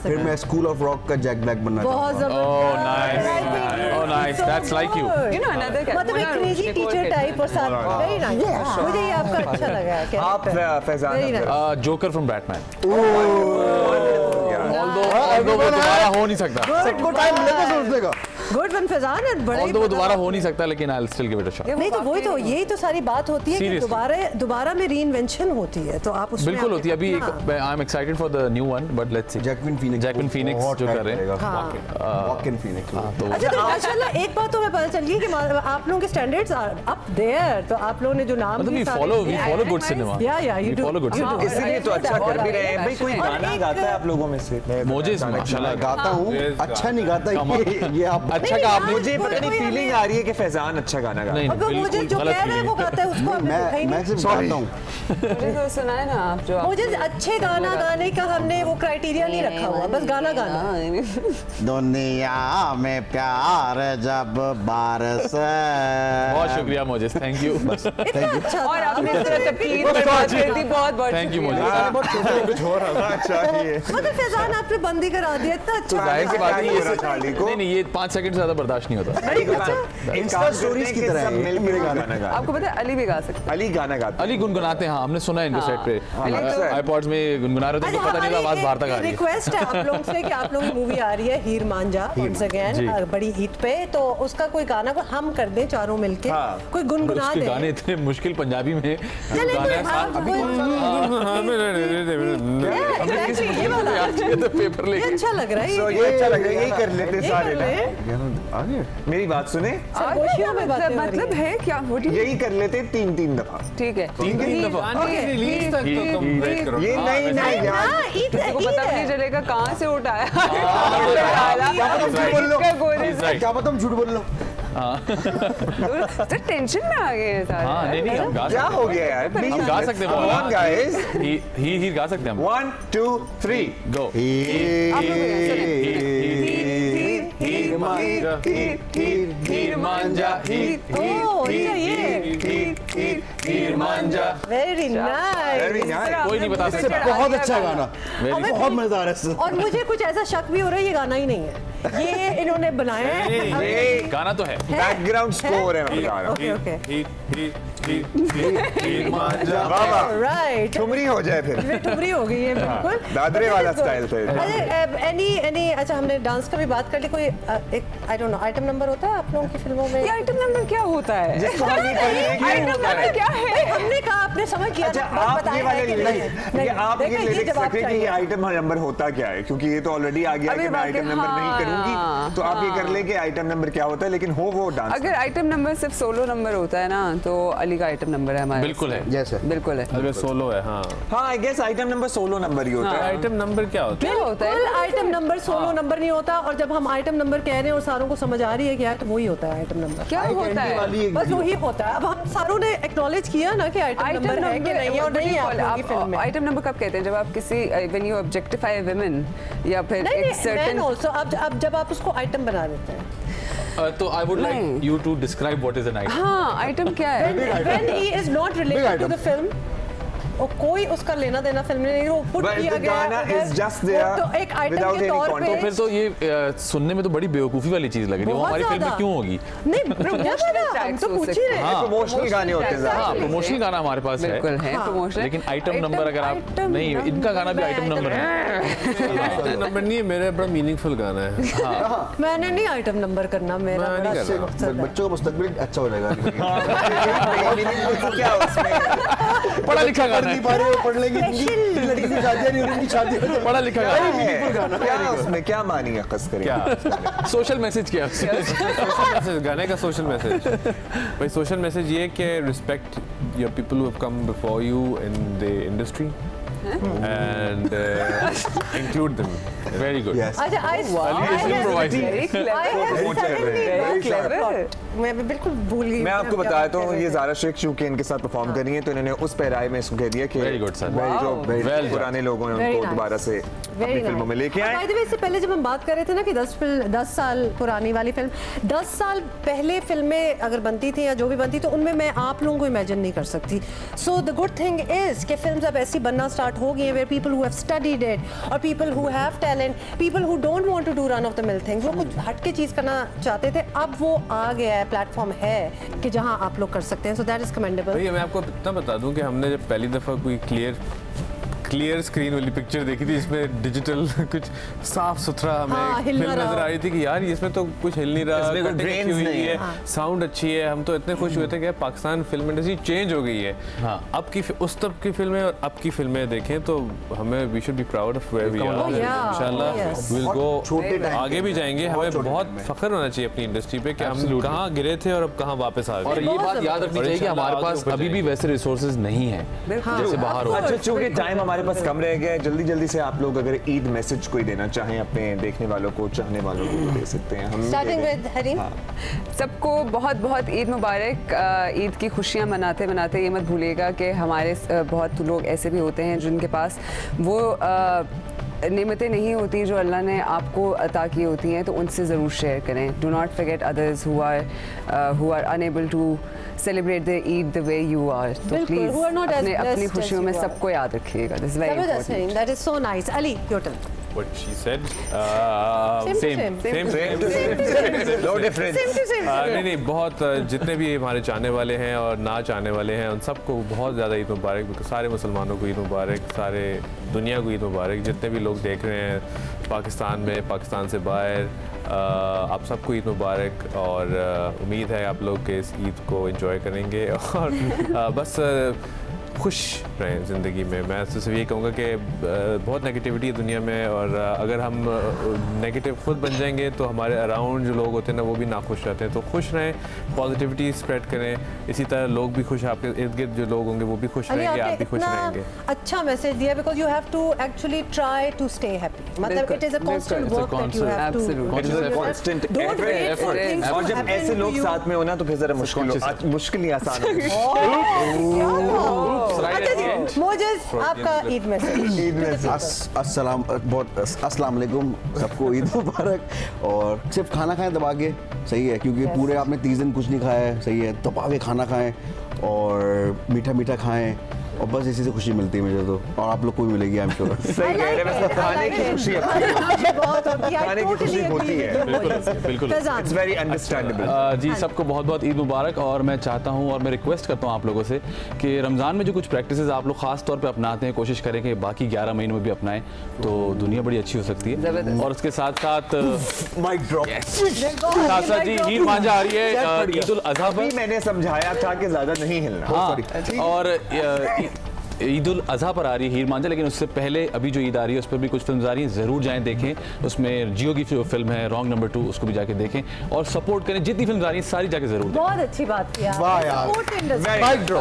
फिर मैं स्कूल ऑफ रॉक का जैक ब्लैक बनना चाहता हूँ। Oh nice, oh nice, that's like you. You know another मतलब एक क्रेजी टीचर टाइप और साथ वेरी नाइस। मुझे ये आपका अच्छा लगा है। आप Faizan Joker from Batman. Although वो दोबारा हो नहीं सकता। सबको टाइम मिलेगा सोचने का। गुड वन फैजान है बड़े। Although वो दोबारा हो नहीं सकता, लेकिन I'll still give it a shot. नहीं तो वही तो यही तो सारी बात होती है कि दोबारा में रीइन्वेंशन होती है, तो आप उसमें बिल्कुल होती है। अभी I'm excited for the new one, but let's see. Joaquin Phoenix जो कर रहे हैं। Joaquin Phoenix. अच्छा, तो माशाल्लाह एक बात तो मैं पता चल गई कि आप लोगों के स्टैंडर्ड्स आर अप देयर। तो आप लोगों ने जो नाम मतलब we follow good cinema. Yeah, you do. follow good cinema. इसलिए तो अच्छा कर भी रहे हैं। भाई कोई गाना गाता है आप लोगों में से? मोजेस माशाल्लाह गाता हूँ, अच्छा नहीं गाता ये आप अच्छा का आपने मुझे पता नहीं फीलिंग आ रही है कि फैजान अच्छा गाना गाता है। नहीं, मुझे जो कह रहे हैं वो गाता है, उसको मैं सिर्फ गाता हूँ। मुझे तो सुनाए ना आप जो मुझे अच्छे गाना गाने का हमने वो क्राइटेरिया नहीं रखा हुआ, बस गाना गाना। दुनिया में प्यार जब बारिश। बहुत शुक्रिया मोजेस, थैंक यू। अच्छा और आपने इस तरह तकलीफ में बात कर दी, बहुत थैंक यू मोजेस। कुछ हो रहा था अच्छा ये। मतलब फैजान आपने बंदी करा दिया, इतना अच्छा। जाहिर सी बात है, नहीं ये 5 सेकंड से ज्यादा बर्दाश्त नहीं होता। इंस्टा स्टोरीज की तरह है मेरे गाना। आपको पता है अली भी गा सकता है। अली गाना गाता अली गुनगुनाते हैं, हाँ हमने सुना है इनके सेट पे आईपॉड्स में गुनगुना रहे थे, तो पता नहीं था आवाज बाहर तक आ रही है। रिक्वेस्ट है आप लोगों से कि आप लोगों की मूवी आ रही है हीर मांझा once again बड़ी ईद पे, तो उसका कोई गाना को हम कर दें चारों मिलके, कोई गुनगुना दे। गाने इतने मुश्किल पंजाबी में पेपर लेके अच्छा लग रहा है, ये अच्छा लग रहा है, यही कर लेते सारे आगे मेरी बात सुने, मतलब है क्या, यही कर लेते 3-3 दफा। ठीक है, 3-3 दफा रिलीज तक तो तुम वेट करो। ये नहीं यार, किसी को पता नहीं चलेगा कहाँ से उठाया। क्या पता हम झूठ बोल लो। तो टेंशन में आ गए सारे। हाँ नहीं हम गा सकते। क्या हो गया यार, हम गा सकते हैं। Come on guys, ही गा सकते हैं हम। 1 2 3 गो। हीर मांझा वेरी नाइस, कोई नहीं बता सकता। बहुत अच्छा गाना, बहुत मजेदार है। और मुझे कुछ ऐसा शक भी हो रहा है ये गाना ही नहीं है, ये इन्होंने बनाया है। ये गाना तो है, बैकग्राउंड स्कोर है। ओके राइट ठुमरी हो जाए फिर ठुमरी हो गई है बिल्कुल दादरे वाला स्टाइल था। एनी अच्छा हमने डांस का भी बात कर ली, कोई एक I don't know item number होता है आप लोगों की फिल्मों में? ये आइटम नंबर क्या होता है? आइटम नंबर क्या है? हमने कहा आपने समझ किया। अच्छा आप ये वाले आप ये लिरिक्स रखें कि ये आइटम नंबर होता क्या है, क्योंकि ये तो ऑलरेडी आ गया कि मैं आइटम नंबर नहीं करूंगी, तो आप ये कर ले कि आइटम नंबर क्या होता है, लेकिन हो वो डांस। अगर आइटम नंबर सिर्फ सोलो नंबर होता है ना तो अली का आइटम नंबर है हमारा। बिल्कुल है, यस है, बिल्कुल है। अगर सोलो है हाँ I guess item number solo number ही होता है। आइटम नंबर क्या होता है? आइटम नंबर सोलो नंबर नहीं होता, और जब हम आइटम नंबर कह रहे हैं और सारों को समझ आ रही है क्या, तो वही होता है आइटम नंबर। क्या होता है? बस वही होता है। अब हम सारों ने एक्नॉलेज किया ना कि आइटम नंबर है कि नहीं, और नहीं है आपकी फिल्म में। आइटम नंबर कब कहते हैं? जब आप किसी when you objectify a woman या फिर एक सर्टेन आल्सो अब जब आप उसको आइटम बना देते हैं तो I would like you to describe what is an item. हाँ आइटम क्या है? When he is not related to the film और कोई उसका लेना देना फिल्म में नहीं, वो पुट किया गया है तो एक आइटम के तौर पे। तो फिर तो ये सुनने में तो बड़ी बेवकूफी वाली चीज लग रही है, वो हमारी फिल्म में क्यों होगी? नहीं हम तो पूछ ही रहे हैं। प्रमोशनल गाने होते हैं। हाँ प्रमोशनल गाना हमारे पास है, बिल्कुल है प्रमोशन, लेकिन आइटम नंबर अगर आप नहीं, इनका गाना भी आइटम नंबर है। नंबर नहीं है, मेरा बड़ा मीनिंगफुल गाना है। मैंने नहीं आइटम नंबर करना, मेरा बच्चों का मुस्तकबिल अच्छा हो जाएगा। पढ़ा लिखा गाना नहीं पा रहे हो, पढ़ लेंगे, लड़की की शादी नहीं हो रही, शादी पढ़ा लिखा गाना है। क्या उसमें क्या मानी है खस करें? क्या सोशल मैसेज क्या है? गाने का सोशल मैसेज भाई, सोशल मैसेज ये कि respect your people who have come before you in the industry and include them. Very good. Yes. अच्छा, मैं बिल्कुल भूल गई। मैं आपको बता देता हूँ, ये ज़ारा शेख चूंकि इनके साथ परफॉर्म कर रही हैं, तो इन्होंने उस पैराए में इसको कह दिया कि वेरी गुड सर, जो पुराने लोगों हैं उनको दोबारा से अपनी फिल्मों में लेके आए। इससे पहले जब हम बात कर रहे थे ना कि 10 साल पुरानी वाली फिल्म, 10 साल पहले फिल्में अगर बनती थी या जो भी बनती तो उनमें मैं आप लोगों को इमेजिन नहीं कर सकती। So the good thing is कि फिल्म्स अब ऐसी बनना स्टार्ट हो गई हैं where people who have studied it और people who have talent, people who don't want to do run of the mill things, वो कुछ हट के चीज़ करना चाहते थे, अब वो आ गया है, प्लेटफॉर्म है कि जहां आप लोग कर सकते हैं। सो दैट इज कमेंडेबल। भैया मैं आपको इतना बता दूं कि हमने जब पहली दफ़ा कोई क्लियर स्क्रीन वाली पिक्चर देखी थी, इसमें डिजिटल कुछ साफ सुथरा हमें फिल्म नजर आ रही थी कि यार इसमें तो कुछ हिल नहीं रहा, कटिंग हुई है, साउंड अच्छी है, हम तो इतने खुश हुए थे कि पाकिस्तान फिल्म इंडस्ट्री चेंज हो गई है। अब की उस तब की फिल्में और अब की फिल्में देखें तो हमें we should be proud of where we are. इंशाल्लाह विल गो, आगे भी जाएंगे। हमें बहुत फख्र होना चाहिए अपनी इंडस्ट्री पे कि हम कहाँ गिरे थे और अब कहाँ वापस आ गए। और ये बात याद रखनी चाहिए कि हमारे पास अभी भी वैसे रिसोर्सेज नहीं है जैसे बाहर हो। अच्छा, चूंकि टाइम हमारे पास कम रह गया है, जल्दी से आप लोग अगर ईद मैसेज कोई देना चाहें अपने देखने वालों को, चाहने वालों को दे सकते हैं। हम स्टार्टिंग विद हरीम। सबको बहुत बहुत ईद मुबारक। ईद की खुशियां मनाते मनाते ये मत भूलिएगा कि हमारे बहुत लोग ऐसे भी होते हैं जिनके पास वो नेमतें नहीं होती जो अल्लाह ने आपको अता की होती हैं, तो उनसे ज़रूर शेयर करें। Do not forget others who are unable to celebrate the Eid the way you are. तो प्लीज अपनी खुशियों में सबको याद रखिएगा। This is very important. That is so nice. Ali, your turn. What she said, same. No difference. नहीं, बहुत जितने भी हमारे चाहने वाले हैं और ना चाहने वाले हैं उन सबको बहुत ज़्यादा ईद मुबारक। सारे मुसलमानों को ईद मुबारक, सारे दुनिया को ईद मुबारक। जितने भी लोग देख रहे हैं पाकिस्तान में, पाकिस्तान से बाहर, आप सबको ईद मुबारक। और उम्मीद है आप लोग के इस ईद को एंजॉय करेंगे और बस खुश रहें ज़िंदगी में। मैं तो सिर्फ ये कहूँगा कि बहुत नेगेटिविटी है दुनिया में, और अगर हम नेगेटिव खुद बन जाएंगे तो हमारे अराउंड जो लोग होते हैं ना वो भी नाखुश रहते हैं। तो खुश रहें, पॉजिटिविटी स्प्रेड करें, इसी तरह लोग भी खुश, आपके इर्द गिर्द जो लोग होंगे वो भी खुश रहेंगे, आप भी खुश रहेंगे। अच्छा मैसेज दिया, because you have to actually try to stay happy. मतलब it is a constant work that you have to, constant effort. और जब ऐसे लोग साथ में हो ना तो फिर जरा मुश्किल ही आसान हो। मोजेस, आपका ईद मैसेज। अस्सलाम वालेकुम, सबको ईद मुबारक। और सिर्फ खाना खाएं दबा के, सही है, क्योंकि पूरे आपने 30 दिन कुछ नहीं खाया है, सही है, दबा के खाना खाएं और मीठा मीठा खाएं और बस इसी से खुशी मिलती है मुझे तो, और आप लोग को भी मिलेगी आई एम श्योर। सही कह रहे हैं, खाने की खुशी खाने की खुशी होती है। बिल्कुल इट्स वेरी अंडरस्टैंडेबल। जी सबको बहुत बहुत ईद मुबारक। और मैं चाहता हूँ और मैं रिक्वेस्ट करता हूँ आप लोगों से कि रमज़ान में जो कुछ प्रैक्टिसेस आप लोग खास तौर पे अपनाते हैं, कोशिश करें कि बाकी 11 महीनों में भी अपनाएं, तो दुनिया बड़ी अच्छी हो सकती है। और उसके साथ साथ माइक ड्रॉप साथ जी हीर मांझा आ रही है ईद उल अज़हा पर। मैंने समझाया था कि ज्यादा नहीं हिलना। हाँ, और ईद उल अज़हा पर आ रही है हीर मांझा, लेकिन उससे पहले अभी जो ईद आ रही है उस पर भी कुछ फिल्म आ रही हैं, ज़रूर जाएं देखें। उसमें जियो की फिल्म है रॉन्ग नंबर 2, उसको भी जाके देखें और सपोर्ट करें। जितनी फिल्म आ रही हैं सारी जाके जरूर। बहुत अच्छी बात की आपने। वाह यार,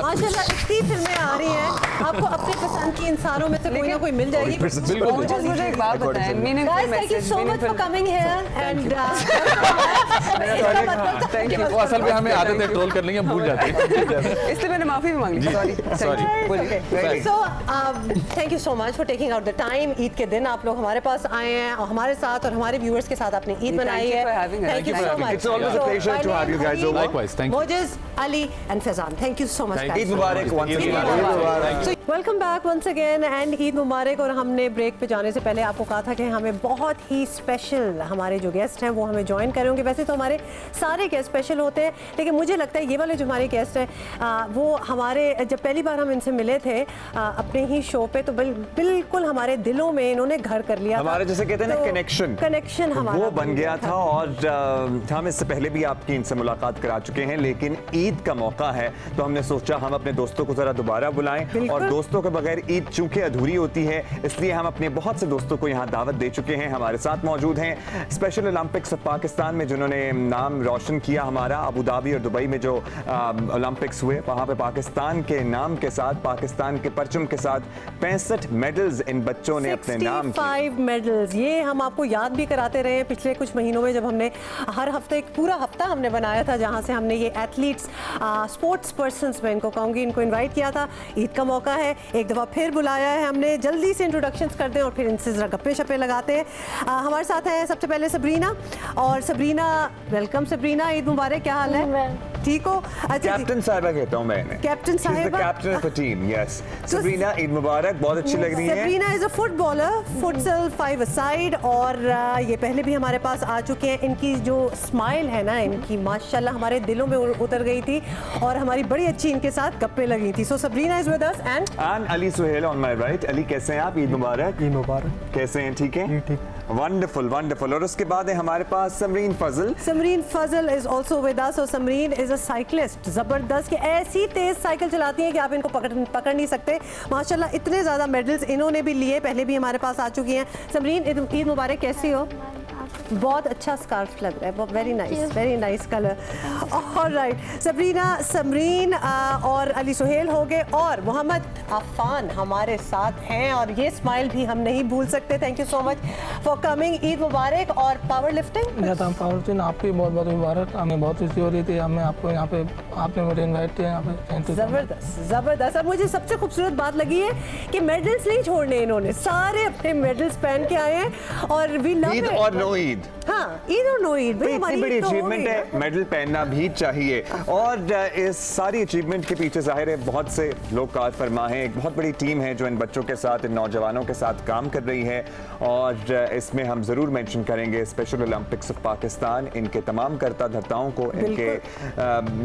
माशाल्लाह इतनी फिल्में आ रही हैं, आपको अपने पसंद की इन सारों में से कोई ना कोई मिल जाएगी। मुझे एक बात बताएं, meaningful message for coming here and असल में हमें आदत है ट्रोल करने की, हम भूल जाते हैं, इसलिए मैंने माफी भी मांगी। Sorry. So thank you so much for taking out the time. Eid के दिन आप लोग हमारे पास आए हैं और हमारे साथ और हमारे व्यूअर्स के साथ आपने ईद मनाई है। Thank you so much. It's always a pleasure to have you guys over. Likewise, thank you. Mojiz, Ali and Fezan, thank you so much. Eid Mubarak once again. Welcome back once again and Eid मुबारक। और हमने break पे जाने से पहले आपको कहा था कि हमें बहुत ही स्पेशल हमारे जो गेस्ट हैं वो हमें ज्वाइन करे होंगे। वैसे तो हमारे सारे गेस्ट स्पेशल होते हैं, लेकिन मुझे लगता है ये वाले जो हमारे गेस्ट हैं वो हमारे जब पहली बार हम इनसे मिले थे अपने ही शो पे, तो बिल्कुल हमारे दिलों में इन्होंने घर कर लिया। हमारे जैसे कहते हैं ना कनेक्शन हमारा वो बन गया था। और हम इससे पहले भी आपकी इनसे मुलाकात करा चुके हैं, लेकिन ईद का मौका है तो हमने सोचा हम अपने दोस्तों को जरा दोबारा बुलाएं। और दोस्तों के बगैर ईद चूंकि अधूरी होती है, इसलिए हम अपने बहुत से दोस्तों को यहाँ दावत दे चुके हैं। हमारे साथ मौजूद हैं स्पेशल ओलंपिक्स ऑफ पाकिस्तान में जिन्होंने नाम रोशन किया हमारा। अबू धाबी और दुबई में जो ओलंपिक्स हुए वहाँ पे पाकिस्तान के नाम के साथ, पाकिस्तान के परचम के साथ 65 मेडल्स इन बच्चों ने अपने नाम किए। 65 मेडल्स, ये हम आपको याद भी कराते रहे पिछले कुछ महीनों में, जब हमने हर हफ्ते एक पूरा हफ्ता हमने बनाया था जहाँ से हमने ये एथलीट्स स्पोर्ट्स पर्सन्स में इनको कहूँगी इनको इन्वाइट किया था। ईद का मौका है, एक दफ़ा फिर बुलाया है हमने। जल्दी से इंट्रोडक्शंस कर दें और फिर इनसे जरा गप्पे शप्पे लगाते हैं। हमारे साथ है सबसे पहले सबरीना। और सबरीना, वेलकम सबरीना, ईद मुबारक, क्या हाल है? ठीक हो? अच्छा, कैप्टन साहिबा कहता हूँ मैं इन्हें। कैप्टन साहिबा, captain of the team, yes. Sabrina, Eid Mubarak, बहुत अच्छी लग रही है। Sabrina is a footballer, futsal 5 aside, और ये पहले भी हमारे पास आ चुके हैं। इनकी जो स्माइल है ना इनकी, माशाल्लाह हमारे दिलों में उतर गई थी और हमारी बड़ी अच्छी इनके साथ गप्पे लगी थी। So Sabrina is with us and Ali Suhail on my right. Ali कैसे हैं आप? ईद मुबारक। ईद मुबारक। कैसे हैं? ठीक है, ठीक। Wonderful wonderful. और उसके बाद है हमारे पास समरीन फजल। समरीन फजल इज आल्सो विद अस। और समरीन इज अ साइक्लिस्ट, जबरदस्त, कि ऐसी तेज साइकिल चलाती हैं कि आप इनको पकड़ नहीं सकते। माशाल्लाह इतने ज़्यादा मेडल्स इन्होंने भी लिए, पहले भी हमारे पास आ चुकी हैं। समरीन, ईद मुबारक, कैसी हो? बहुत अच्छा स्कार्फ लग रहा है, very nice colour. Alright Sabrina, Samreen और अली सुहेल हो गए, और मोहम्मद अफान हमारे साथ हैं, और ये स्माइल भी हम नहीं भूल सकते। Thank you so much for coming. Eid मुबारक। और पावर लिफ्टिंग, पावर लिफ्टिंग आपकी बहुत बहुत मुबारक। हमें बहुत खुशी हो रही थी, हमें आपको यहाँ पे, आपने मुझे इन्वाइट किया यहाँ पे। Thank you. जबरदस्त। और मुझे सबसे खूबसूरत बात लगी है कि मेडल्स नहीं छोड़ने, इन्होंने सारे अपने मेडल्स पहन के आए हैं। और वी लव ईद और नो ईद, हाँ, ईद और नो ईद, इतनी बड़ी अचीवमेंट है, मेडल पहनना भी चाहिए। और इस सारी अचीवमेंट के पीछे जाहिर है बहुत से लोग कार फरमा हैं। एक बहुत बड़ी टीम है जो इन बच्चों के साथ, इन नौजवानों के साथ काम कर रही है। और इसमें हम ज़रूर मेंशन करेंगे स्पेशल ओलंपिक्स ऑफ पाकिस्तान, इनके तमाम करता धर्ताओं को, इनके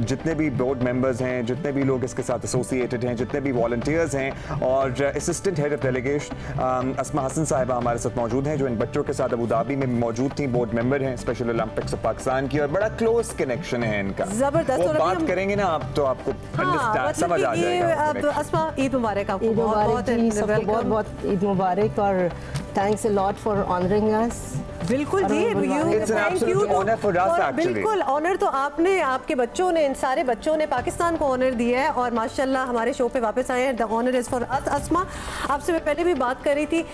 जितने भी बोर्ड मेंबर्स हैं, जितने भी लोग इसके साथ एसोसिएटेड हैं, जितने भी वॉलंटियर्स हैं, और असिस्टेंट हेड ऑफ डेलीगेशन अस्मा हसन साहिबा हमारे साथ मौजूद हैं जो इन बच्चों के साथ अबू धाबी में मौजूद थी, बोर्ड मेंबर हैं स्पेशल ओलंपिक्स ऑफ पाकिस्तान की, और बड़ा क्लोज कनेक्शन है इनका। जबरदस्त। वो बात करेंगे ना आप तो आपको समझ आ जाएगा। अस्मा, ईद मुबारक आपको। ईद मुबारक, बहुत बहुत ईद मुबारक, और thanks a lot for honouring us. बिल्कुल जी, बिल्कुल ऑनर तो आपने, आपके बच्चों ने, इन सारे बच्चों ने पाकिस्तान को ऑनर दिया है, और माशाल्लाह हमारे शो पे वापस आए हैं। The honour is for us. Asma, आपसे मैं पहले भी बात कर रही थी।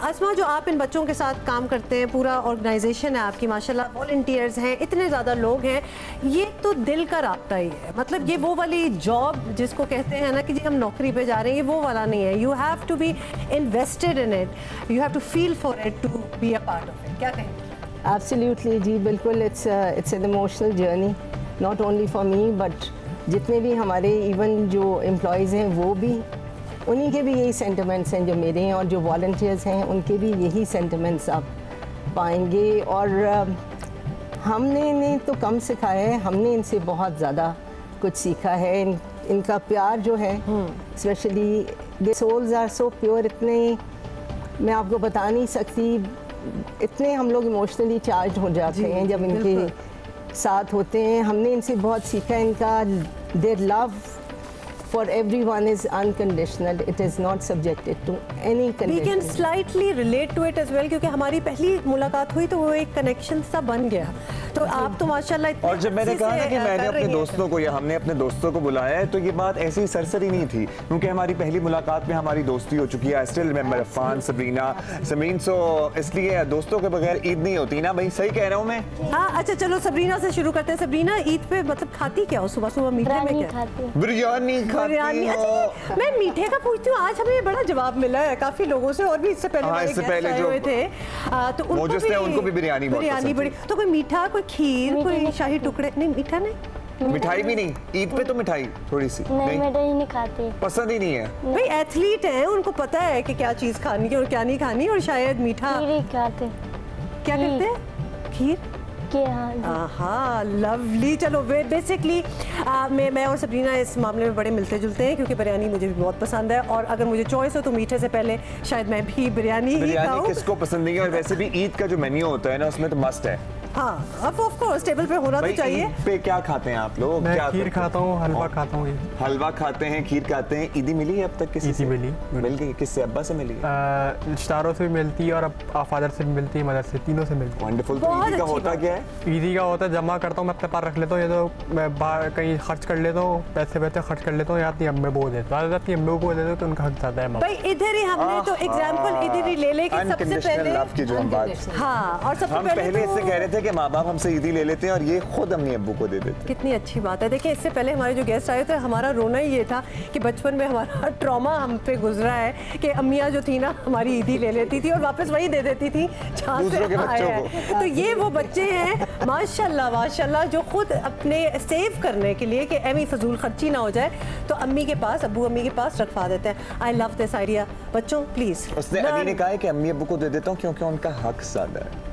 अस्मा, जो आप इन बच्चों के साथ काम करते हैं, पूरा ऑर्गेनाइजेशन है आपकी, माशाल्लाह वॉलंटियर्स हैं, इतने ज़्यादा लोग हैं, ये तो दिल का राब्ता ही है। मतलब ये वो वाली जॉब जिसको कहते हैं ना कि जी हम नौकरी पे जा रहे हैं, ये वो वाला नहीं है। You have to be invested in it, you have to feel for it to be a part of it. क्या कहेंगे? एब्सोल्युटली जी, बिल्कुल। It's an emotional journey, not only for me but जितने भी हमारे इवन जो एम्प्लॉयज़ हैं वो भी, उन्हीं के भी यही सेंटिमेंट्स हैं जो मेरे हैं, और जो वॉलंटियर्स हैं उनके भी यही सेंटिमेंट्स आप पाएंगे। और हमने इन्हें तो कम सिखाया है, हमने इनसे बहुत ज़्यादा कुछ सीखा है। इनका प्यार जो है, specially they souls are so pure, इतने मैं आपको बता नहीं सकती, इतने हम लोग इमोशनली चार्ज हो जाते हैं जब इनके साथ होते हैं। हमने इनसे बहुत सीखा। इनका their love for everyone is unconditional. It is not subjected to any condition. We can slightly relate to it as well, क्योंकि हमारी पहली मुलाकात हुई तो वो एक कनेक्शन सा बन गया। तो आप तो माशाल्लाह इतने, और जब मैंने कहा ना कि मैंने अपने दोस्तों को या हमने अपने दोस्तों को बुलाया है, तो ये बात ऐसी सरसरी नहीं थी, क्योंकि हमारी पहली मुलाकात में हमारी दोस्ती हो चुकी है। I still remember Afan, Sabrina, Samreen, so इसलिए दोस्तों के बगैर ईद नहीं होती ना भाई। सही कह रहा हूँ मैं? हाँ, अच्छा चलो सबरीना से शुरू करते हैं। सबरीना, ईद पे मतलब खाती क्या हो? सुबह सुबह मीठे में क्या? बिरयानी खाती हो? अच्छा, मैं मीठे का पूछती हूँ। आज हमें बड़ा जवाब मिला है काफी लोगों से, और भी इससे पहले आए हुए थे, तो उनको भी बिरयानी बड़ी। तो कोई मीठा, कोई खीर, कोई शाही टुकड़े? नहीं, मीठा नहीं, मिठाई भी नहीं। ईद पे तो मिठाई थोड़ी सी नहीं, मिठाई नहीं खाते, पसंद ही नहीं है। भाई एथलीट हैं, उनको पता है कि क्या चीज खानी है और क्या नहीं खानी, और शायद मीठा खाते। क्या करते हैं? खीर। हाँ, लवली। चलो बेसिकली मैं और सबरीना इस मामले में बड़े मिलते जुलते हैं, क्योंकि बिरयानी मुझे भी बहुत पसंद है, और अगर मुझे चॉइस हो तो मीठे से पहले शायद मैं भी बिरयानी ही खाऊं। किसको पसंद नहीं है? और वैसे भी ईद का जो मेन्यू होता है ना, उसमें तो मस्ट है। हाँ, ऑफ कोर्स टेबल पे होना तो चाहिए। ईद पे क्या खाते हैं आप लोग? मैं खीर खाता हूँ, हलवा खाता हूँ। हलवा खाते हैं, खीर खाते हैं। ईदी मिली है अब तक किसी से? मिल गई। किससे? अब्बा से मिली? रिश्तेदारों से भी मिलती है, और फादर से भी मिलती है, मदर से, तीनों से मिलती है। वंडरफुल। तो ईदी का होता क्या है? ईदी का होता है, जमा करता हूँ मैं अपने पास रख लेता हूँ, या तो मैं बाहर कहीं खर्च कर लेता हूँ, पैसे खर्च कर लेता हूँ, या अपनी अम्मी को देता हूँ। अपनी अम्मी को देता हूँ तो उनका हक ज्यादा है। भाई इधर ही हमने तो एग्जांपल इधर ही ले ले कि सबसे पहले आपकी जो हम बात, हाँ, और सबसे पहले इससे कह रहे थे कि माँ बाप हमसे ईदी ले लेते हैं और ये खुद अम्मी अब्बू को दे देते। कितनी अच्छी बात है। देखिए, इससे पहले हमारे जो गेस्ट आए थे, हमारा रोना ही ये था कि बचपन में हमारा ट्रॉमा हम पे गुजरा है कि अम्मियाँ जो थी ना, हमारी ईदी ले लेती थी और वापस वही दे देती थी जहाँ से आए हैं। तो ये वो बच्चे हैं माशाल्लाह माशाल्लाह, जो खुद अपने सेव करने के लिए कि एमी फजूल खर्ची ना हो जाए, तो अम्मी के पास, अब्बू अम्मी के पास रखवा देते हैं। I love this idea. बच्चों प्लीज। उसने अली ने कहा है कि अम्मी अब्बू को दे देता हूँ क्योंकि उनका हक ज्यादा है।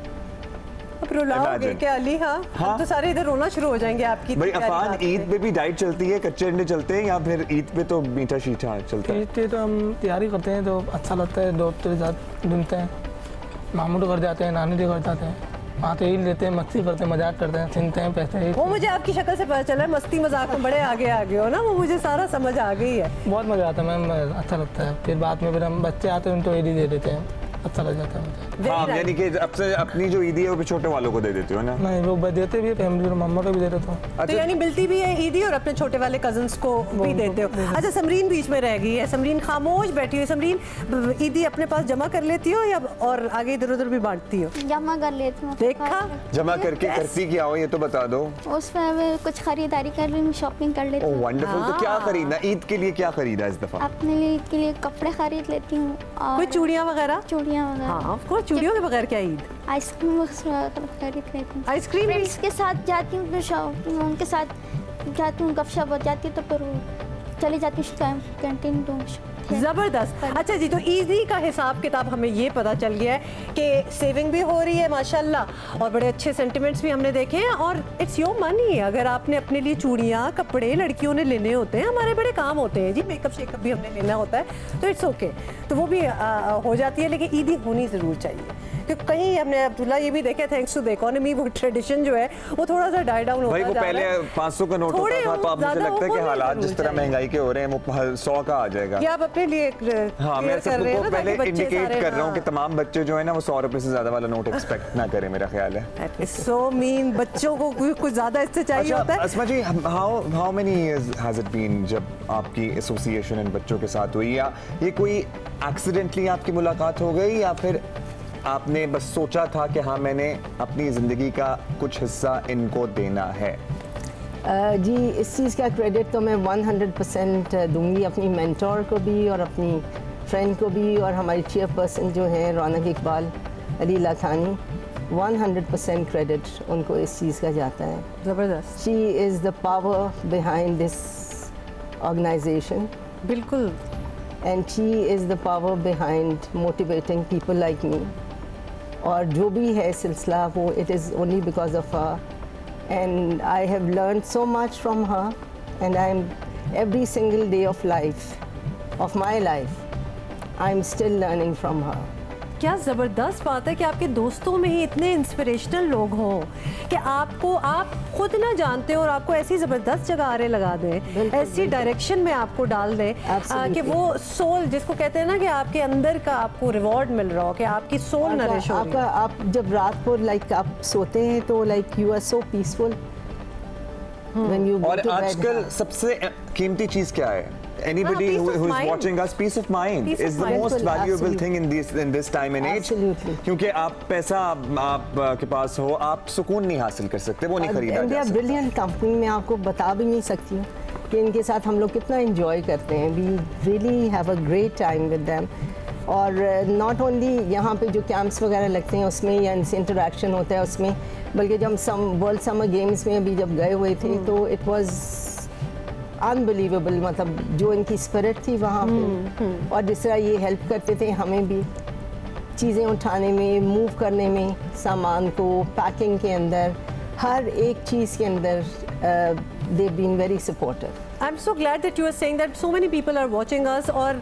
अब रुलाओगे क्या अली? हाँ, तो सारे इधर रोना शुरू हो जाएंगे आपकी। भाई अफान, ईद पे भी डाइट चलती है, कच्चे अंडे चलते हैं, या फिर ईद पे तो मीठा शीठा चलता है? ईद पे तो हम तैयारी करते हैं, तो अच्छा लगता है। दोस्तों के साथ घूमते हैं, मामू के घर जाते हैं, नानी के घर जाते हैं, वहाँ तो ईद लेते हैं, मस्ती करते हैं, मजाक करते हैं, छीनते हैं पैसे। वो मुझे आपकी शक्ल से पता चला है, मस्ती मजाक में बड़े आगे हो ना, वो मुझे सारा समझ आ गई है। बहुत मजा आता है मैम, अच्छा लगता है। फिर बाद में फिर हम बच्चे आते हैं, उनको ईदी दे देते हैं, अच्छा लग जाता है मुझे। हाँ, यानी कि अब से अपनी जो ईदी है वो भी छोटे वालों को दे देते हो ना? नहीं, वो देते भी है, फैमिली और मम्मा को भी दे देता हूँ। अच्छा। तो यानी मिलती भी है ईदी और अपने छोटे वाले कजन्स को भी देते हो। अच्छा, समरीन बीच में रह गई है। समरीन खामोश बैठी हुई। समरीन, ईदी अपने पास जमा कर लेती हो या और आगे इधर उधर भी बांटती हो? जमा कर लेती हूँ। देखा, जमा करके करती क्या हो ये तो बता दो। उसमें कुछ खरीदारी कर रही हूँ, शॉपिंग कर लेती हूँ। वंडरफुल। तो क्या खरीदना ईद के लिए? क्या खरीदा इस दफा? अपने लिए ईद के लिए कपड़े खरीद लेती हूँ। कोई चूड़ियाँ वगैरह? चूड़ियाँ वगैरह। चूड़ियों के बगैर क्या ईद? आइसक्रीम खरीद लेती हूँ। आइसक्रीम के साथ जाती हूँ, फिर उनके साथ जाती हूँ, गपशप हो जाती है, तो फिर चली जाती हूँ कैंटीन। जबरदस्त। अच्छा जी, तो ईदी का हिसाब किताब हमें ये पता चल गया है कि सेविंग भी हो रही है माशाल्लाह, और बड़े अच्छे सेंटिमेंट्स भी हमने देखे हैं, और इट्स योर मनी। अगर आपने अपने लिए चूड़ियाँ, कपड़े लड़कियों ने लेने होते हैं, हमारे बड़े काम होते हैं जी, मेकअप शेकअप भी हमने लेना होता है, तो इट्स ओके, तो वो भी हो जाती है। लेकिन ईदी होनी ज़रूर चाहिए, क्योंकि कहीं हमने अब्दुल्ला ये भी देखा, थैंक्स टू द इकोनॉमी, वो ट्रेडिशन जो है वो थोड़ा सा डाई डाउन होता जा रहा है। पहले 500 का नोट होता था, तो अब मुझे लगता है कि हालात जिस तरह महंगाई के हो रहे हैं, वो 100 का आ जाएगा। क्या आप अपने लिए हाँ, मैं सबको पहले इंडिकेट कर रहा हूँ कि तमाम बच्चे जो है ना, वो 100 रुपए से ज्यादा वाला नोट एक्सपेक्ट ना करें, मेरा ख्याल है। सो मीन, बच्चों को कुछ ज्यादा इससे चाहिए होता है। Asma ji, how many years has it been जब आपकी एसोसिएशन इन बच्चों के साथ हुई, या ये कोई एक्सीडेंटली आपकी मुलाकात हो गई, या फिर आपने बस सोचा था कि हाँ मैंने अपनी ज़िंदगी का कुछ हिस्सा इनको देना है? जी, इस चीज़ का क्रेडिट तो मैं 100% दूंगी अपनी मेंटोर को भी और अपनी फ्रेंड को भी, और हमारी चेयरपर्सन जो हैं रौनक इकबाल अली लाथानी, 100% क्रेडिट उनको इस चीज़ का जाता है। ज़बरदस्त। She is the power behind this organisation. बिल्कुल। and she is the power behind motivating people like me. और जो भी है सिलसिला वो it is only because of her, and I have learned so much from her, and I'm every single day of life, of my life, I'm still learning from her. क्या ज़बरदस्त बात है कि आपके दोस्तों में ही इतने इंस्पिरेशनल लोग हों कि आपको आप खुद ना जानते हो और आपको ऐसी ज़बरदस्त जगह आरे लगा दें, ऐसी डायरेक्शन में आपको डाल दें कि वो सोल जिसको कहते हैं ना कि आपके अंदर का आपको रिवॉर्ड मिल रहा हो, कि आपकी सोल नरिश हो रही है। आप जब रात को लाइक आप सोते हैं तो like you are so peaceful when you. और आजकल सबसे कीमती चीज़ क्या है? Anybody who is watching us, peace of mind is the most valuable thing in this time and age. क्योंकि आप पैसा आपके पास हो, आप सुकून नहीं हासिल कर सकते, वो नहीं खरीदा जा सकता। ब्रिलियंट कंपनी में आपको बता भी नहीं सकती हूँ कि इनके साथ हम लोग कितना एंजॉय करते हैं। We really have a great time with them. और नॉट ओनली यहाँ पे जो कैंप्स वगैरह लगते हैं उसमें या इनसे इंटरेक्शन होता है उसमें, बल्कि जब हम वर्ल्ड समर गेम्स में अभी जब गए हुए थे तो इट वाज अनबिलीवेबल, मतलब जो इनकी स्पिरिट थी वहाँ पे, और जिस तरह ये हेल्प करते थे हमें भी चीज़ें उठाने में, मूव करने में, सामान को पैकिंग के अंदर, हर एक चीज़ के अंदर they've been very supportive. I'm so glad that you are saying that so many people are watching us. और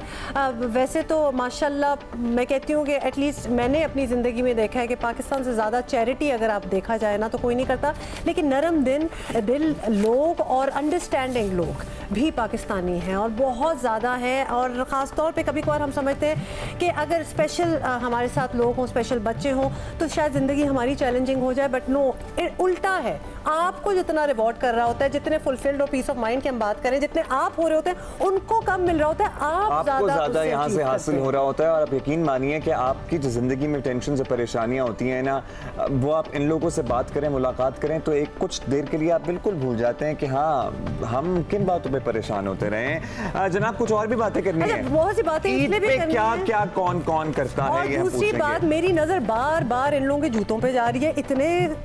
वैसे तो माशाल्लाह मैं कहती हूँ कि एटलीस्ट मैंने अपनी ज़िंदगी में देखा है कि पाकिस्तान से ज़्यादा चैरिटी अगर आप देखा जाए ना तो कोई नहीं करता, लेकिन नरम दिल लोग और अंडरस्टैंडिंग लोग भी पाकिस्तानी हैं और बहुत ज़्यादा है। और ख़ास तौर पे कभी कभार हम समझते हैं कि अगर स्पेशल हमारे साथ लोग हों, स्पेशल बच्चे हों तो शायद ज़िंदगी हमारी चैलेंजिंग हो जाए, बट नो, उल्टा है। आपको जितना रिवॉर्ड कर रहा होता है, जितने फुलफिल्ड और पीस ऑफ माइंड की हम बात करें, जितने आप हो रहे होते हैं उनको कम मिल रहा होता है, आपको ज़्यादा यहाँ से हासिल हो रहा होता है। और आप यकीन मानिए कि आपकी जो ज़िंदगी में टेंशन और परेशानियाँ होती हैं ना, वो आप इन लोगों से बात करें, मुलाकात करें तो एक कुछ देर के लिए आप बिल्कुल भूल जाते हैं कि हाँ हम किन बातों पे परेशान होते रहे हैं। जनाब कुछ और भी बातें करनी है, बहुत सी बातें इसलिए भी करनी क्या क्या कौन कौन करता है, ये दूसरी बात मेरी नज़र बार बार इन लोगों के जूतों पे जा रही है। इतने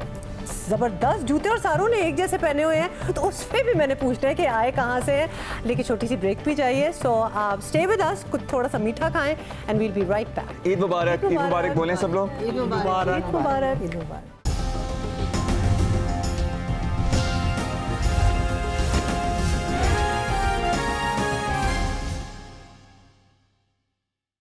ज़बरदस्त जूते और सारों ने एक जैसे पहने हुए हैं, तो उस पर भी मैंने पूछना है कि आए कहाँ से हैं। लेकिन छोटी सी ब्रेक भी चाहिए, सो आप स्टे विद अस, कुछ थोड़ा सा मीठा खाएं and we'll be right back. Eid Mubarak, Eid Mubarak बोलें सब लोग। ईद मुबारक, ईद मुबारक, ईद मुबारक।